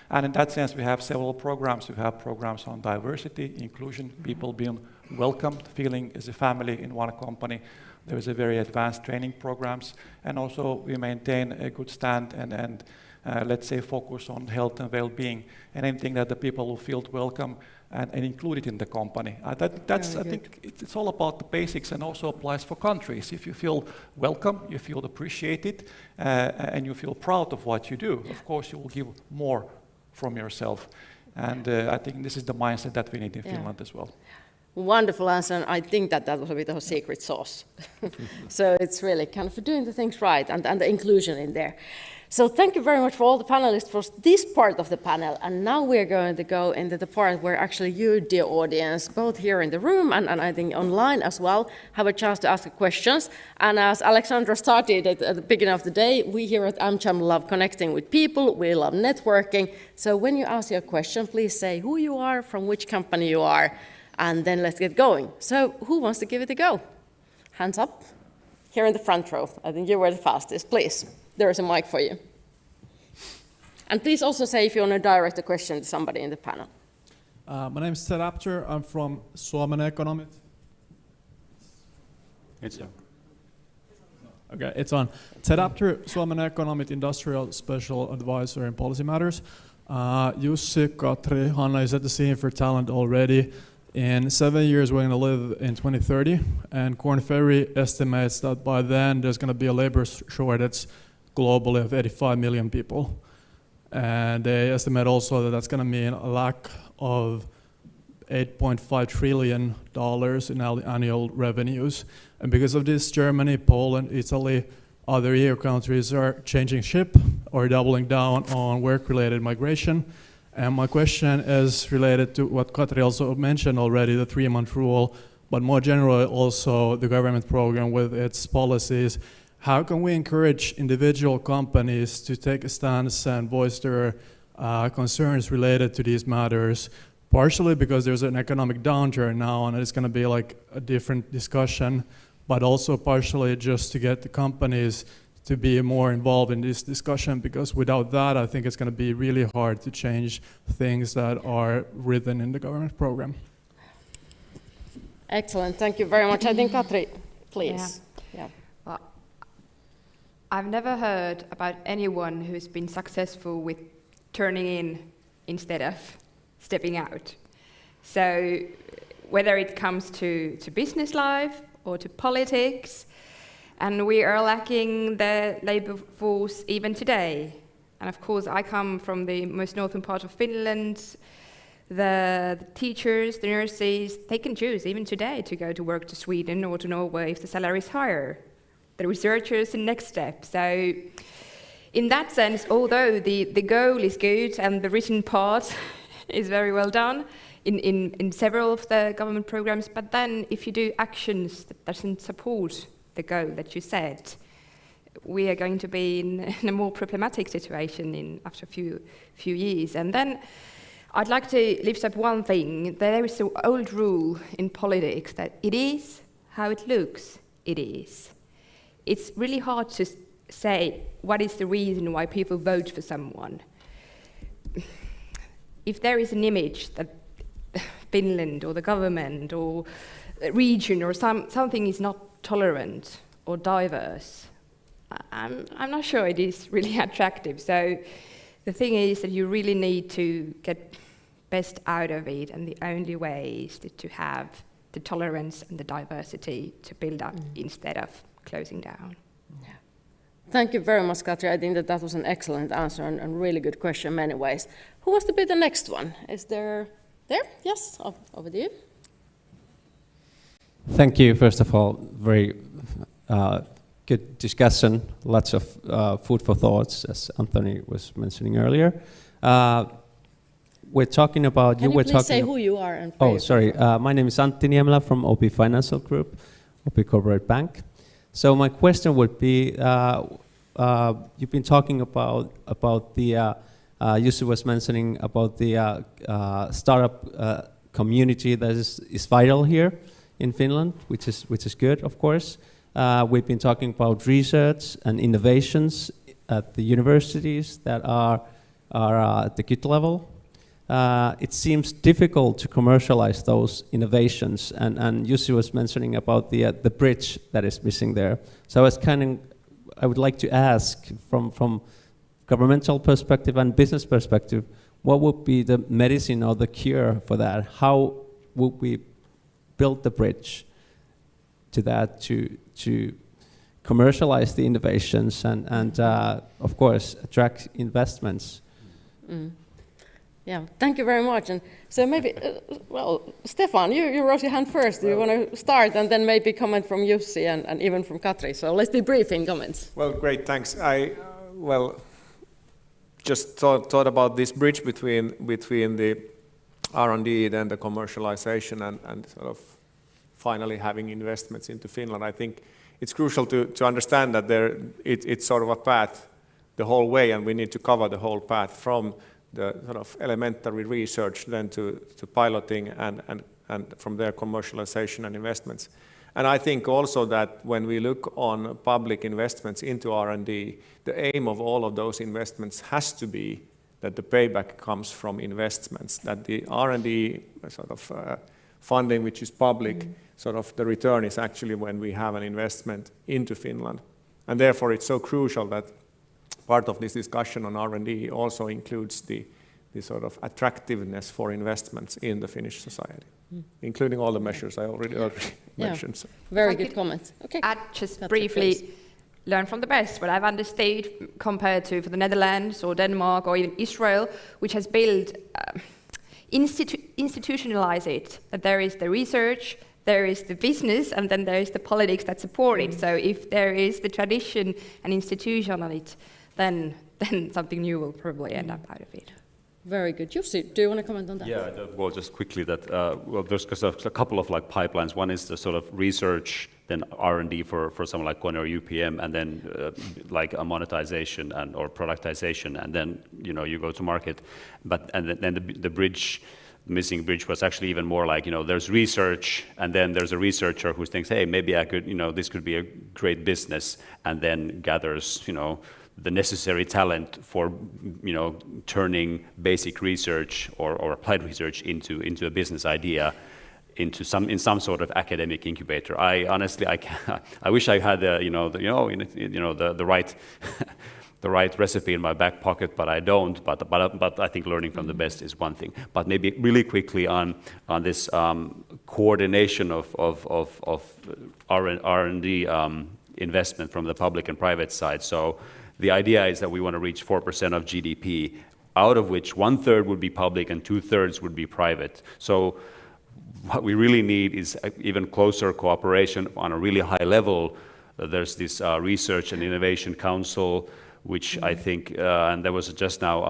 And in that sense, we have several programs. We have programs on diversity, inclusion, people being welcomed, feeling as a family in one company. There is a very advanced training programs, and also we maintain a good stand and let's say focus on health and well-being, and anything that the people will feel welcome and included in the company. I think it's all about the basics, and also applies for countries. If you feel welcome, you feel appreciated, and you feel proud of what you do, of course you will give more from yourself. And I think this is the mindset that we need in Finland as well. Wonderful answer, and I think that was a bit of a secret sauce. So it's really kind of doing the things right and the inclusion in there. So thank you very much for all the panelists for this part of the panel, and now we're going to go into the part where actually you, dear audience, both here in the room and I think online as well, have a chance to ask questions. And as Alexandra started at the beginning of the day, we here at Amcham love connecting with people, we love networking. So when you ask your question, please say who you are, from which company you are, and then let's get going. So who wants to give it a go? Hands up. Here in the front row. I think you were the fastest. Please, there is a mic for you. And please also say if you want to direct a question to somebody in the panel. My name is Ted Apter. I'm from Suomen Ekonomi. It's on. Okay, it's on. Ted Apter, Suomen Ekonomi Industrial Special Advisor in Policy Matters. Jussi, Katri, Hanna, you set the scene for talent already. In 7 years, we're going to live in 2030, and Korn Ferry estimates that by then there's going to be a labor shortage globally of 85 million people. And they estimate also that that's going to mean a lack of $8.5 trillion in annual revenues. And because of this, Germany, Poland, Italy, other EU countries are changing ship or doubling down on work-related migration. And my question is related to what Katri also mentioned already, the 3-month rule, but more generally also the government program with its policies. How can we encourage individual companies to take a stance and voice their concerns related to these matters, partially because there's an economic downturn now and it's going to be like a different discussion, but also partially just to get the companies to be more involved in this discussion, because without that, I think it's going to be really hard to change things that are written in the government program. Excellent, thank you very much. I think Katri, please. Yeah. Well, I've never heard about anyone who's been successful with turning in instead of stepping out. So whether it comes to business life or to politics, and we are lacking the labor force even today. And of course, I come from the most northern part of Finland. The teachers, the nurses, they can choose even today to go to work to Sweden or to Norway if the salary is higher. The researchers in next step. So in that sense, although the goal is good and the written part is very well done in several of the government programs, but then if you do actions that doesn't support the goal that you said, we are going to be in a more problematic situation after a few years. And then I'd like to lift up one thing. There is an old rule in politics that it is how it looks, it is. It's really hard to say what is the reason why people vote for someone. If there is an image that Finland or the government or region or something is not tolerant or diverse, I'm not sure it is really attractive. So the thing is that you really need to get best out of it, and the only way is to have the tolerance and the diversity to build up instead of closing down. Yeah. Thank you very much, Katja. I think that was an excellent answer and really good question in many ways. Who wants to be the next one? Is there? Yes, over to you. Thank you, first of all. Very good discussion, lots of food for thoughts, as Anthony was mentioning earlier. We're talking about... Can you please say who you are? And oh, sorry. My name is Keitaanniemi from OP Financial Group, OP Corporate Bank. So my question would be, you've been talking about the... Jussi was mentioning about the startup community that is vital here in Finland, which is good, of course. We've been talking about research and innovations at the universities that are at the good level. It seems difficult to commercialize those innovations, and Jussi was mentioning about the bridge that is missing there. So I would like to ask from governmental perspective and business perspective, what would be the medicine or the cure for that? How would we build the bridge to that to commercialize the innovations and of course attract investments? Yeah, thank you very much. And so maybe, Stefan, you rose your hand first. Do you want to start and then maybe comment from Jussi and even from Katri? So let's be brief in comments. Well, great, thanks. Just thought about this bridge between the R&D and the commercialization and sort of finally having investments into Finland. I think it's crucial to understand that it's sort of a path the whole way, and we need to cover the whole path from the sort of elementary research then to piloting and from there commercialization and investments. And I think also that when we look on public investments into R&D, the aim of all of those investments has to be that the payback comes from investments, that the R&D sort of funding which is public, sort of the return is actually when we have an investment into Finland. And therefore it's so crucial that part of this discussion on R&D also includes the sort of attractiveness for investments in the Finnish society, including all the measures I already mentioned. So. Very good comment. Okay. Add just briefly, learn from the best. What I've understood compared to for the Netherlands or Denmark or even Israel, which has built, institutionalized it, that there is the research, there is the business, and then there is the politics that support it. So if there is the tradition and institution on it, then something new will probably end up out of it. Very good. Jussi, do you want to comment on that? Yeah, well, just quickly that, there's a couple of like pipelines. One is the sort of research, then R&D for someone like KONE or UPM, and then like a monetization or productization, and then, you go to market. And then the bridge, missing bridge was actually even more like, there's research, and then there's a researcher who thinks, hey, maybe I could, this could be a great business, and then gathers, the necessary talent for, turning basic research or applied research into a business idea, in some sort of academic incubator. I honestly, I wish I had the right the right recipe in my back pocket, but I don't. But I think learning from the best is one thing. But maybe really quickly on this coordination of R&D investment from the public and private side. So the idea is that we want to reach 4% of GDP, out of which 1/3 would be public and 2/3 would be private. So what we really need is even closer cooperation on a really high level. There's this Research and Innovation Council, which I think, and there was just now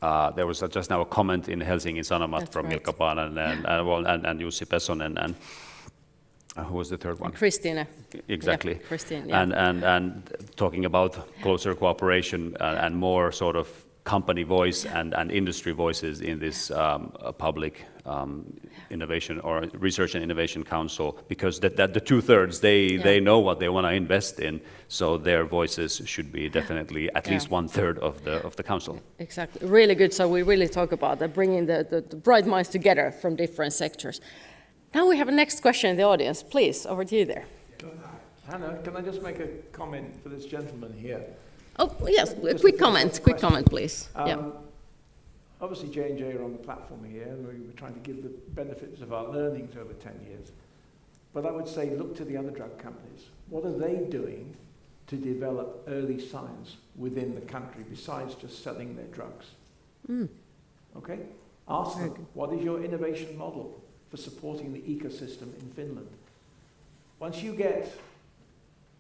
a comment in Helsingin Sanomat from Milka Paanen and Jussi Pesonen and who was the third one? Christine. Exactly. Yeah, Christine, yeah. And talking about closer cooperation and more sort of company voice and industry voices in this public innovation or research and innovation council, because that the 2/3 they know what they want to invest in, so their voices should be definitely at least 1/3 of the council. Exactly, really good. So we really talk about bringing the bright minds together from different sectors. Now we have a next question in the audience. Please, over to you there. Hannah, can I just make a comment for this gentleman here? Oh, yes, quick comment, please. Obviously, J&J are on the platform here, and we were trying to give the benefits of our learnings over 10 years. But I would say, look to the other drug companies. What are they doing to develop early science within the country, besides just selling their drugs? Okay? Ask them, what is your innovation model for supporting the ecosystem in Finland? Once you get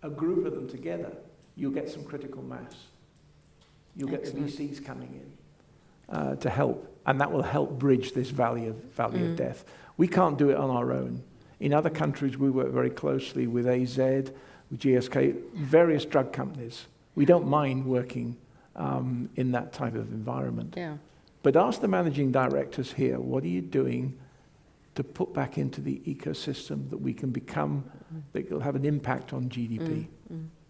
a group of them together, you'll get some critical mass. You'll get the VCs coming in to help, and that will help bridge this valley of death. We can't do it on our own. In other countries, we work very closely with AZ, with GSK, various drug companies. We don't mind working in that type of environment. Yeah. But ask the managing directors here, what are you doing to put back into the ecosystem that we can become, that will have an impact on GDP?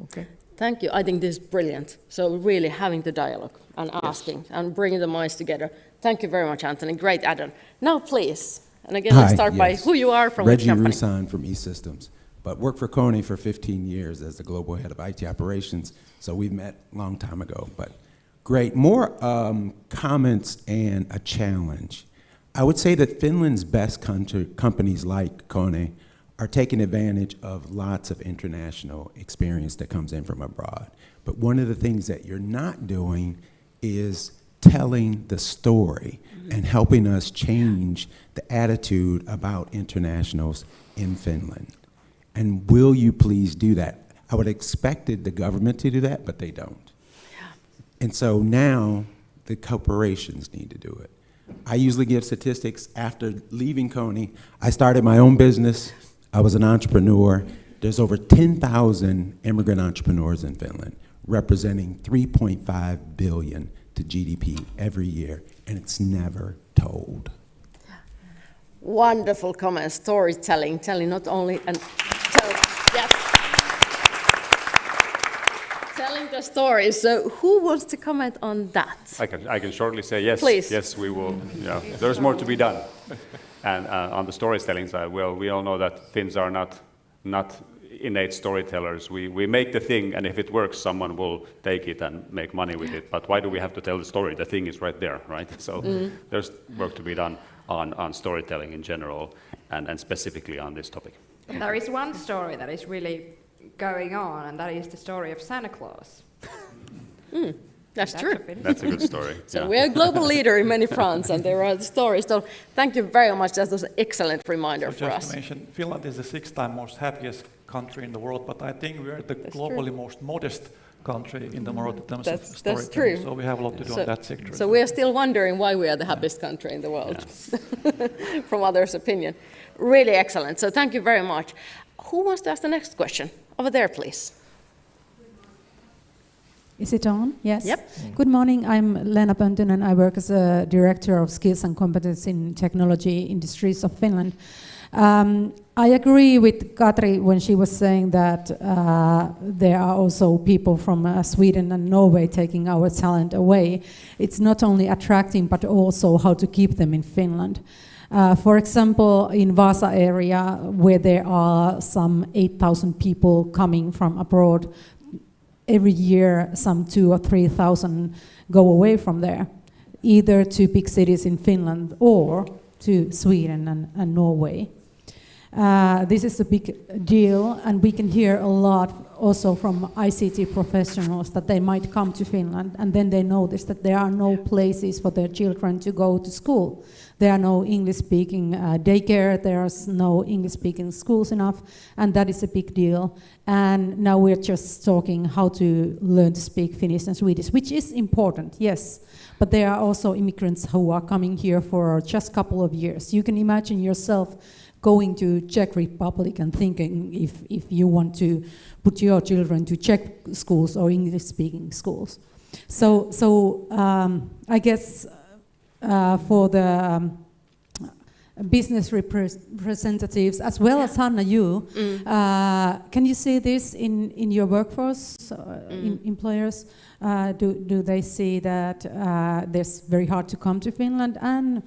Okay? Thank you. I think this is brilliant. So really having the dialogue and asking and bringing the minds together. Thank you very much, Anthony. Great add-on. Now, please, and again, let's start by who you are, from which company. Reggie Rusan from E-Systems, but worked for KONE for 15 years as the global head of IT operations. So we've met a long time ago, but great. More comments and a challenge. I would say that Finland's best companies like KONE are taking advantage of lots of international experience that comes in from abroad. But one of the things that you're not doing is telling the story and helping us change the attitude about internationals in Finland. And will you please do that? I would have expected the government to do that, but they don't. And so now the corporations need to do it. I usually give statistics after leaving KONE. I started my own business. I was an entrepreneur. There's over 10,000 immigrant entrepreneurs in Finland, representing 3.5 billion to GDP every year, and it's never told. Wonderful comment, storytelling, telling not only, and yes. Telling the story. So who wants to comment on that? I can shortly say yes. Please. Yes, we will. Yeah, there's more to be done. And on the storytelling side, well, we all know that Finns are not innate storytellers. We make the thing, and if it works, someone will take it and make money with it. But why do we have to tell the story? The thing is right there, right? So there's work to be done on storytelling in general, and specifically on this topic. There is one story that is really going on, and that is the story of Santa Claus. That's true. That's a good story. So we're a global leader in many fronts, and there are the stories. So thank you very much. That was an excellent reminder for us. Just to mention, Finland is the 6th time most happiest country in the world, but I think we're the globally most modest country in the world in terms of storytelling. That's true. So we have a lot to do on that sector. So we are still wondering why we are the happiest country in the world, from others' opinion. Really excellent. So thank you very much. Who wants to ask the next question? Over there, please. Is it on? Yes. Yep. Good morning. I'm Lena Pöntönen. I work as a director of skills and competence in technology industries of Finland. I agree with Katri when she was saying that there are also people from Sweden and Norway taking our talent away. It's not only attracting, but also how to keep them in Finland. For example, in Vaasa area, where there are some 8,000 people coming from abroad, every year some 2,000 or 3,000 go away from there, either to big cities in Finland or to Sweden and Norway. This is a big deal, and we can hear a lot also from ICT professionals that they might come to Finland and then they notice that there are no places for their children to go to school. There are no English-speaking daycare, there's no English-speaking schools enough, and that is a big deal. And now we're just talking how to learn to speak Finnish and Swedish, which is important, yes. But there are also immigrants who are coming here for just a couple of years. You can imagine yourself going to Czech Republic and thinking if you want to put your children to Czech schools or English-speaking schools. So I guess for the business representatives, as well as Hanna, you, can you see this in your workforce, in employers? Do they see that there's very hard to come to Finland? And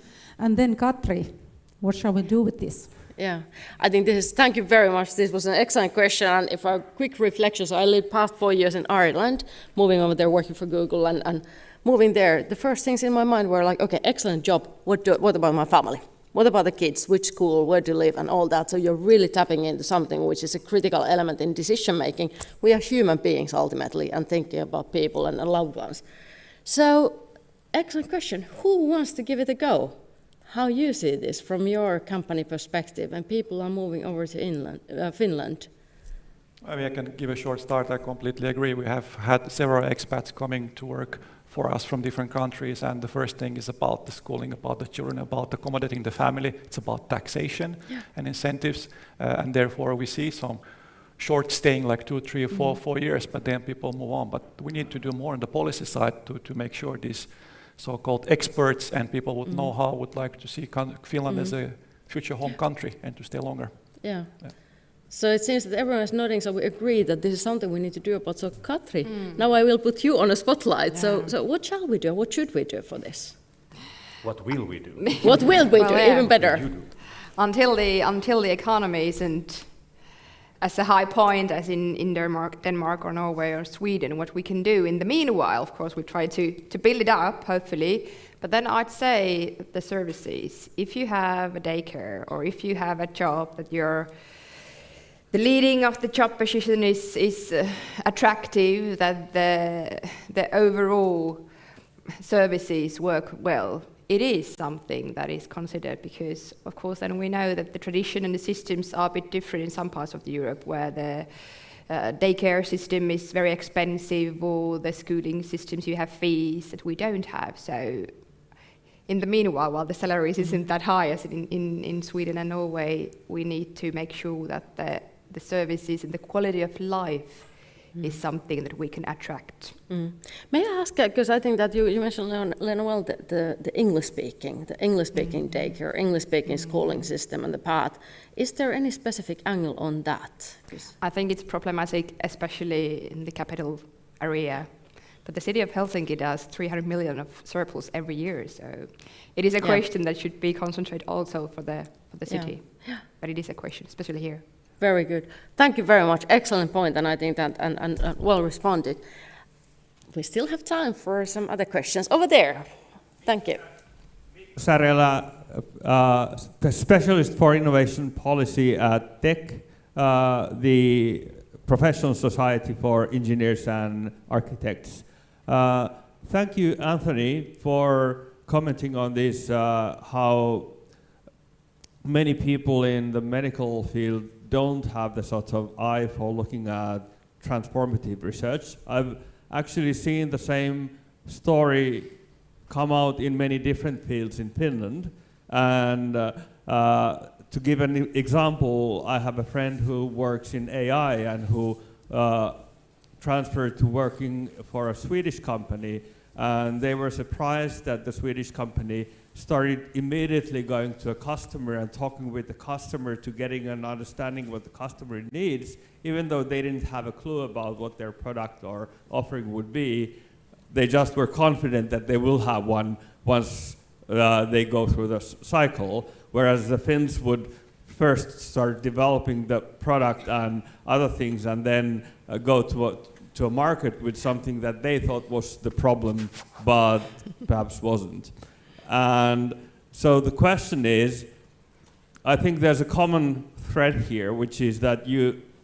then Katri, what shall we do with this? Yeah, I think thank you very much. This was an excellent question. And if our quick reflections, I lived past 4 years in Ireland, moving over there, working for Google, and moving there, the first things in my mind were like, okay, excellent job. What about my family? What about the kids? Which school? Where to live? And all that. So you're really tapping into something which is a critical element in decision making. We are human beings ultimately, and thinking about people and loved ones. So, excellent question. Who wants to give it a go? How you see this from your company perspective, and people are moving over to Finland? I mean, I can give a short start. I completely agree. We have had several expats coming to work for us from different countries, and the first thing is about the schooling, about the children, about accommodating the family. It's about taxation and incentives, and therefore we see some short staying, like 2, 3, or 4 years, but then people move on. But we need to do more on the policy side to make sure these so-called experts and people with know-how would like to see Finland as a future home country and to stay longer. Yeah. So it seems that everyone is nodding, so we agree that this is something we need to do about. So Katri, now I will put you on a spotlight. Yeah. So what shall we do? What should we do for this? What will we do? What will we do? Yeah. Even better. Until the economy isn't as a high point as in Denmark or Norway or Sweden, what we can do in the meanwhile, of course, we try to build it up, hopefully. But then I'd say the services. If you have a daycare or if you have a job that the leading of the job position is attractive, that the overall services work well, it is something that is considered, because of course then we know that the tradition and the systems are a bit different in some parts of Europe, where the daycare system is very expensive, or the schooling systems you have fees that we don't have. So in the meanwhile, while the salaries isn't that high as in Sweden and Norway, we need to make sure that the services and the quality of life is something that we can attract. May I ask, because I think that you mentioned, Lena, well, the English-speaking daycare, English-speaking schooling system and the path. Is there any specific angle on that? I think it's problematic, especially in the capital area. But the city of Helsinki does 300 million of surplus every year, so it is a question that should be concentrated also for the city. Yeah. But it is a question, especially here. Very good. Thank you very much. Excellent point, and I think that and well responded. We still have time for some other questions over there. Thank you. Sarela, specialist for innovation policy at TEC, the Professional Society for Engineers and Architects. Thank you, Anthony, for commenting on this, how many people in the medical field don't have the sort of eye for looking at transformative research. I've actually seen the same story come out in many different fields in Finland. And to give an example, I have a friend who works in AI and who transferred to working for a Swedish company, and they were surprised that the Swedish company started immediately going to a customer and talking with the customer to getting an understanding what the customer needs, even though they didn't have a clue about what their product or offering would be. They just were confident that they will have one once they go through the cycle, whereas the Finns would first start developing the product and other things and then go to a market with something that they thought was the problem, but perhaps wasn't. And so the question is, I think there's a common thread here, which is that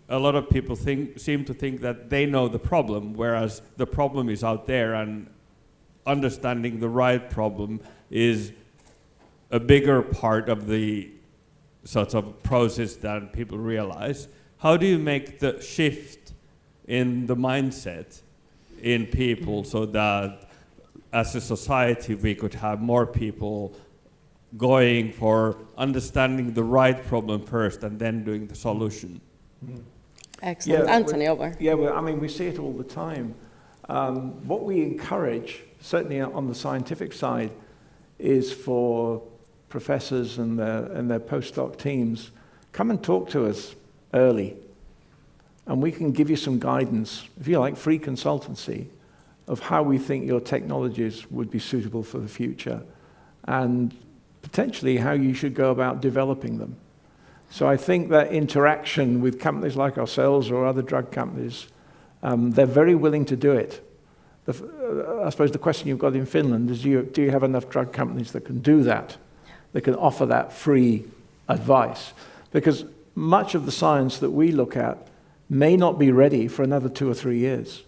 a lot of people seem to think that they know the problem, whereas the problem is out there, and understanding the right problem is a bigger part of the sort of process than people realize. How do you make the shift in the mindset in people so that as a society we could have more people going for understanding the right problem first and then doing the solution? Excellent. Anthony, over. Yeah, well, I mean, we see it all the time. What we encourage, certainly on the scientific side, is for professors and their postdoc teams, come and talk to us early. And we can give you some guidance, if you like, free consultancy, of how we think your technologies would be suitable for the future, and potentially how you should go about developing them. So I think that interaction with companies like ourselves or other drug companies, they're very willing to do it. I suppose the question you've got in Finland is, do you have enough drug companies that can do that, that can offer that free advice? Because much of the science that we look at may not be ready for another 2 or 3 years.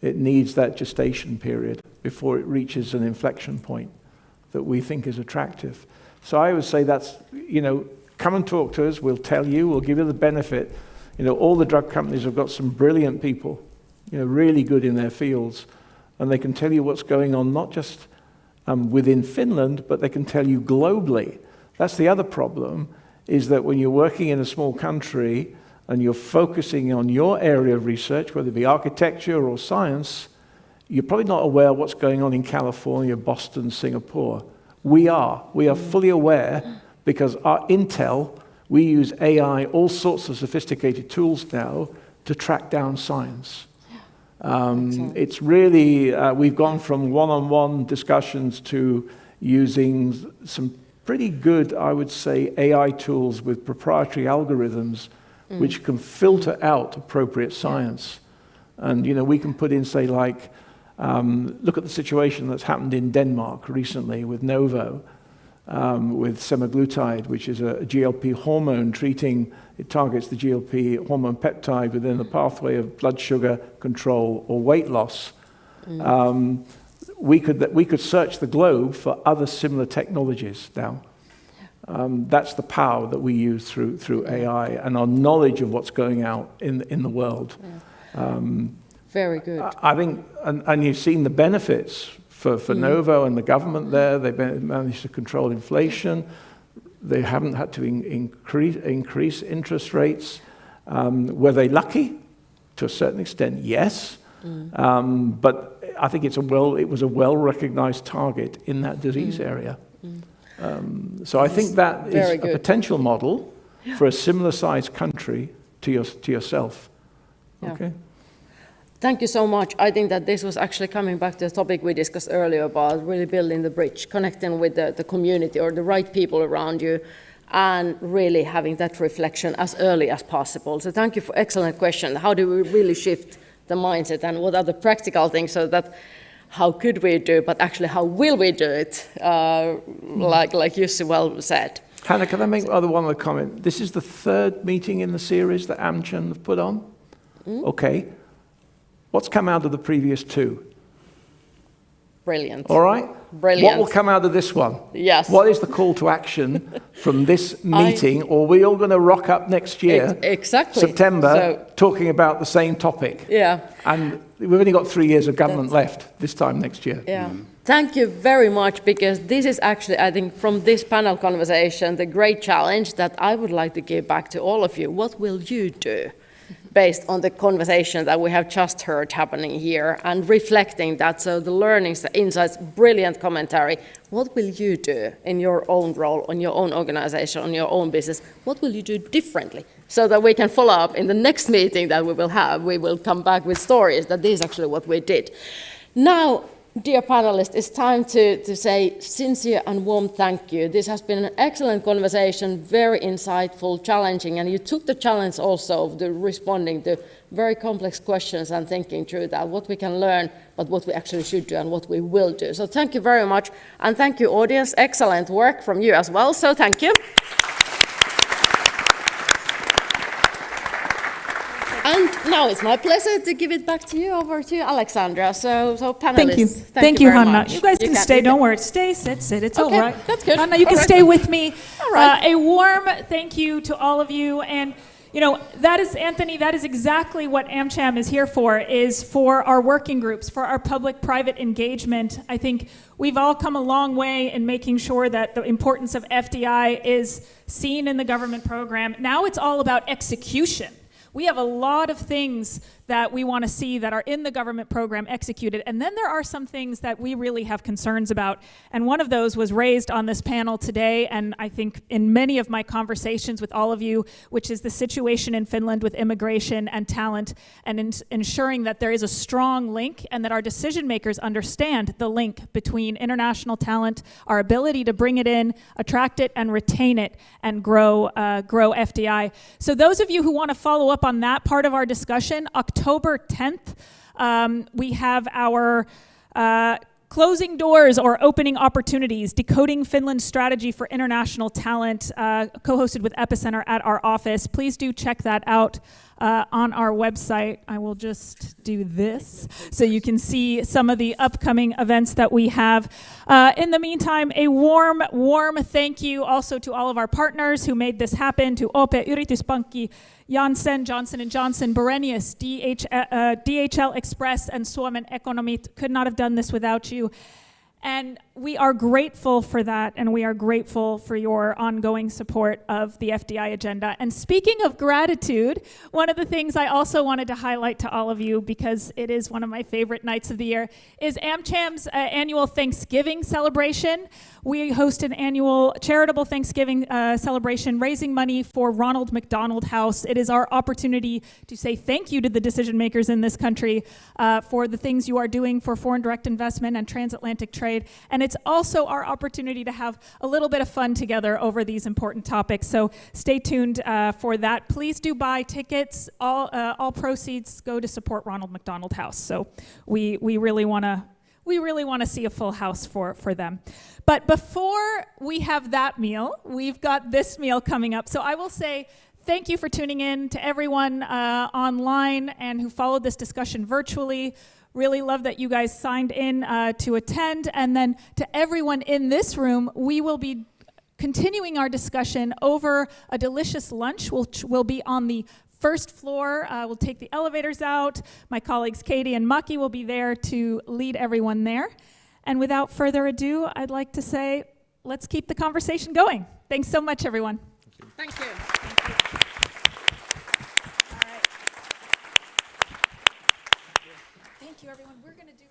It needs that gestation period before it reaches an inflection point that we think is attractive. So I would say that's, come and talk to us, we'll tell you, we'll give you the benefit. All the drug companies have got some brilliant people, really good in their fields, and they can tell you what's going on, not just within Finland, but they can tell you globally. That's the other problem, is that when you're working in a small country and you're focusing on your area of research, whether it be architecture or science, you're probably not aware of what's going on in California, Boston, Singapore. We are fully aware, because our intel, we use AI, all sorts of sophisticated tools now to track down science. It's really, we've gone from one-on-one discussions to using some pretty good, I would say, AI tools with proprietary algorithms which can filter out appropriate science. And we can put in, say, like, look at the situation that's happened in Denmark recently with Novo, with semaglutide, which is a GLP hormone it targets the GLP hormone peptide within the pathway of blood sugar control or weight loss. We could search the globe for other similar technologies now. That's the power that we use through AI and our knowledge of what's going out in the world. Very good. I think, and you've seen the benefits for Novo and the government there. They've managed to control inflation. They haven't had to increase interest rates. Were they lucky? To a certain extent, yes. But I think it was a well-recognized target in that disease area. So I think that is a potential model for a similar-sized country to yourself. Okay. Thank you so much. I think that this was actually coming back to the topic we discussed earlier about really building the bridge, connecting with the community or the right people around you, and really having that reflection as early as possible. So thank you for excellent question. How do we really shift the mindset, and what are the practical things, so that how could we do, but actually how will we do it, like Jussi well said. Hannah, can I make one other comment? This is the 3rd meeting in the series that Amcham have put on. Okay. What's come out of the previous 2? Brilliant. All right? Brilliant. What will come out of this one? Yes. What is the call to action from this meeting? Or are we all going to rock up next year, exactly. September, talking about the same topic? Yeah. And we've only got 3 years of government left this time next year. Yeah. Thank you very much, because this is actually, I think, from this panel conversation, the great challenge that I would like to give back to all of you. What will you do based on the conversation that we have just heard happening here, and reflecting that, so the learnings, the insights, brilliant commentary. What will you do in your own role, on your own organization, on your own business? What will you do differently, so that we can follow up in the next meeting that we will have? We will come back with stories that this is actually what we did. Now, dear panelists, it's time to say sincere and warm thank you. This has been an excellent conversation, very insightful, challenging, and you took the challenge also of responding to very complex questions and thinking through that, what we can learn, but what we actually should do and what we will do. So thank you very much, and thank you, audience. Excellent work from you as well, so thank you. And now it's my pleasure to give it back to you, over to Alexandra. So panelists, Thank you. Thank you, very Hanna. much. You guys can stay. Don't worry. Stay, sit. It's all Okay, right. that's good. Hanna, you can All right. stay with me. All right. A warm thank you to all of you. And, that is, Anthony, that is exactly what Amcham is here for, is for our working groups, for our public-private engagement. I think we've all come a long way in making sure that the importance of FDI is seen in the government program. Now it's all about execution. We have a lot of things that we want to see that are in the government program executed. And then there are some things that we really have concerns about. And one of those was raised on this panel today, and I think in many of my conversations with all of you, which is the situation in Finland with immigration and talent, and ensuring that there is a strong link and that our decision makers understand the link between international talent, our ability to bring it in, attract it, and retain it, and grow FDI. So those of you who want to follow up on that part of our discussion, October 10th, we have our Closing Doors or Opening Opportunities, Decoding Finland's Strategy for International Talent, co-hosted with Epicenter at our office. Please do check that out on our website. I will just do this so you can see some of the upcoming events that we have. In the meantime, a warm thank you also to all of our partners who made this happen, to OP Yrityspankki, Janssen, Johnson & Johnson, Borenius, DHL Express, and Suomen Ekonomit. Could not have done this without you. And we are grateful for that, and we are grateful for your ongoing support of the FDI agenda. And speaking of gratitude, one of the things I also wanted to highlight to all of you, because it is one of my favorite nights of the year, is Amcham's annual Thanksgiving celebration. We host an annual charitable Thanksgiving celebration, raising money for Ronald McDonald House. It is our opportunity to say thank you to the decision makers in this country for the things you are doing for foreign direct investment and transatlantic trade. And it's also our opportunity to have a little bit of fun together over these important topics. So stay tuned for that. Please do buy tickets. All proceeds go to support Ronald McDonald House. So we really want to see a full house for them. But before we have that meal, we've got this meal coming up. So I will say thank you for tuning in to everyone online and who followed this discussion virtually. Really love that you guys signed in to attend. And then to everyone in this room, we will be continuing our discussion over a delicious lunch, which will be on the first floor. We'll take the elevators out. My colleagues Katie and Maki will be there to lead everyone there. And without further ado, I'd like to say, let's keep the conversation going. Thanks so much, everyone. Thank you. Thank you, everyone. We're going to do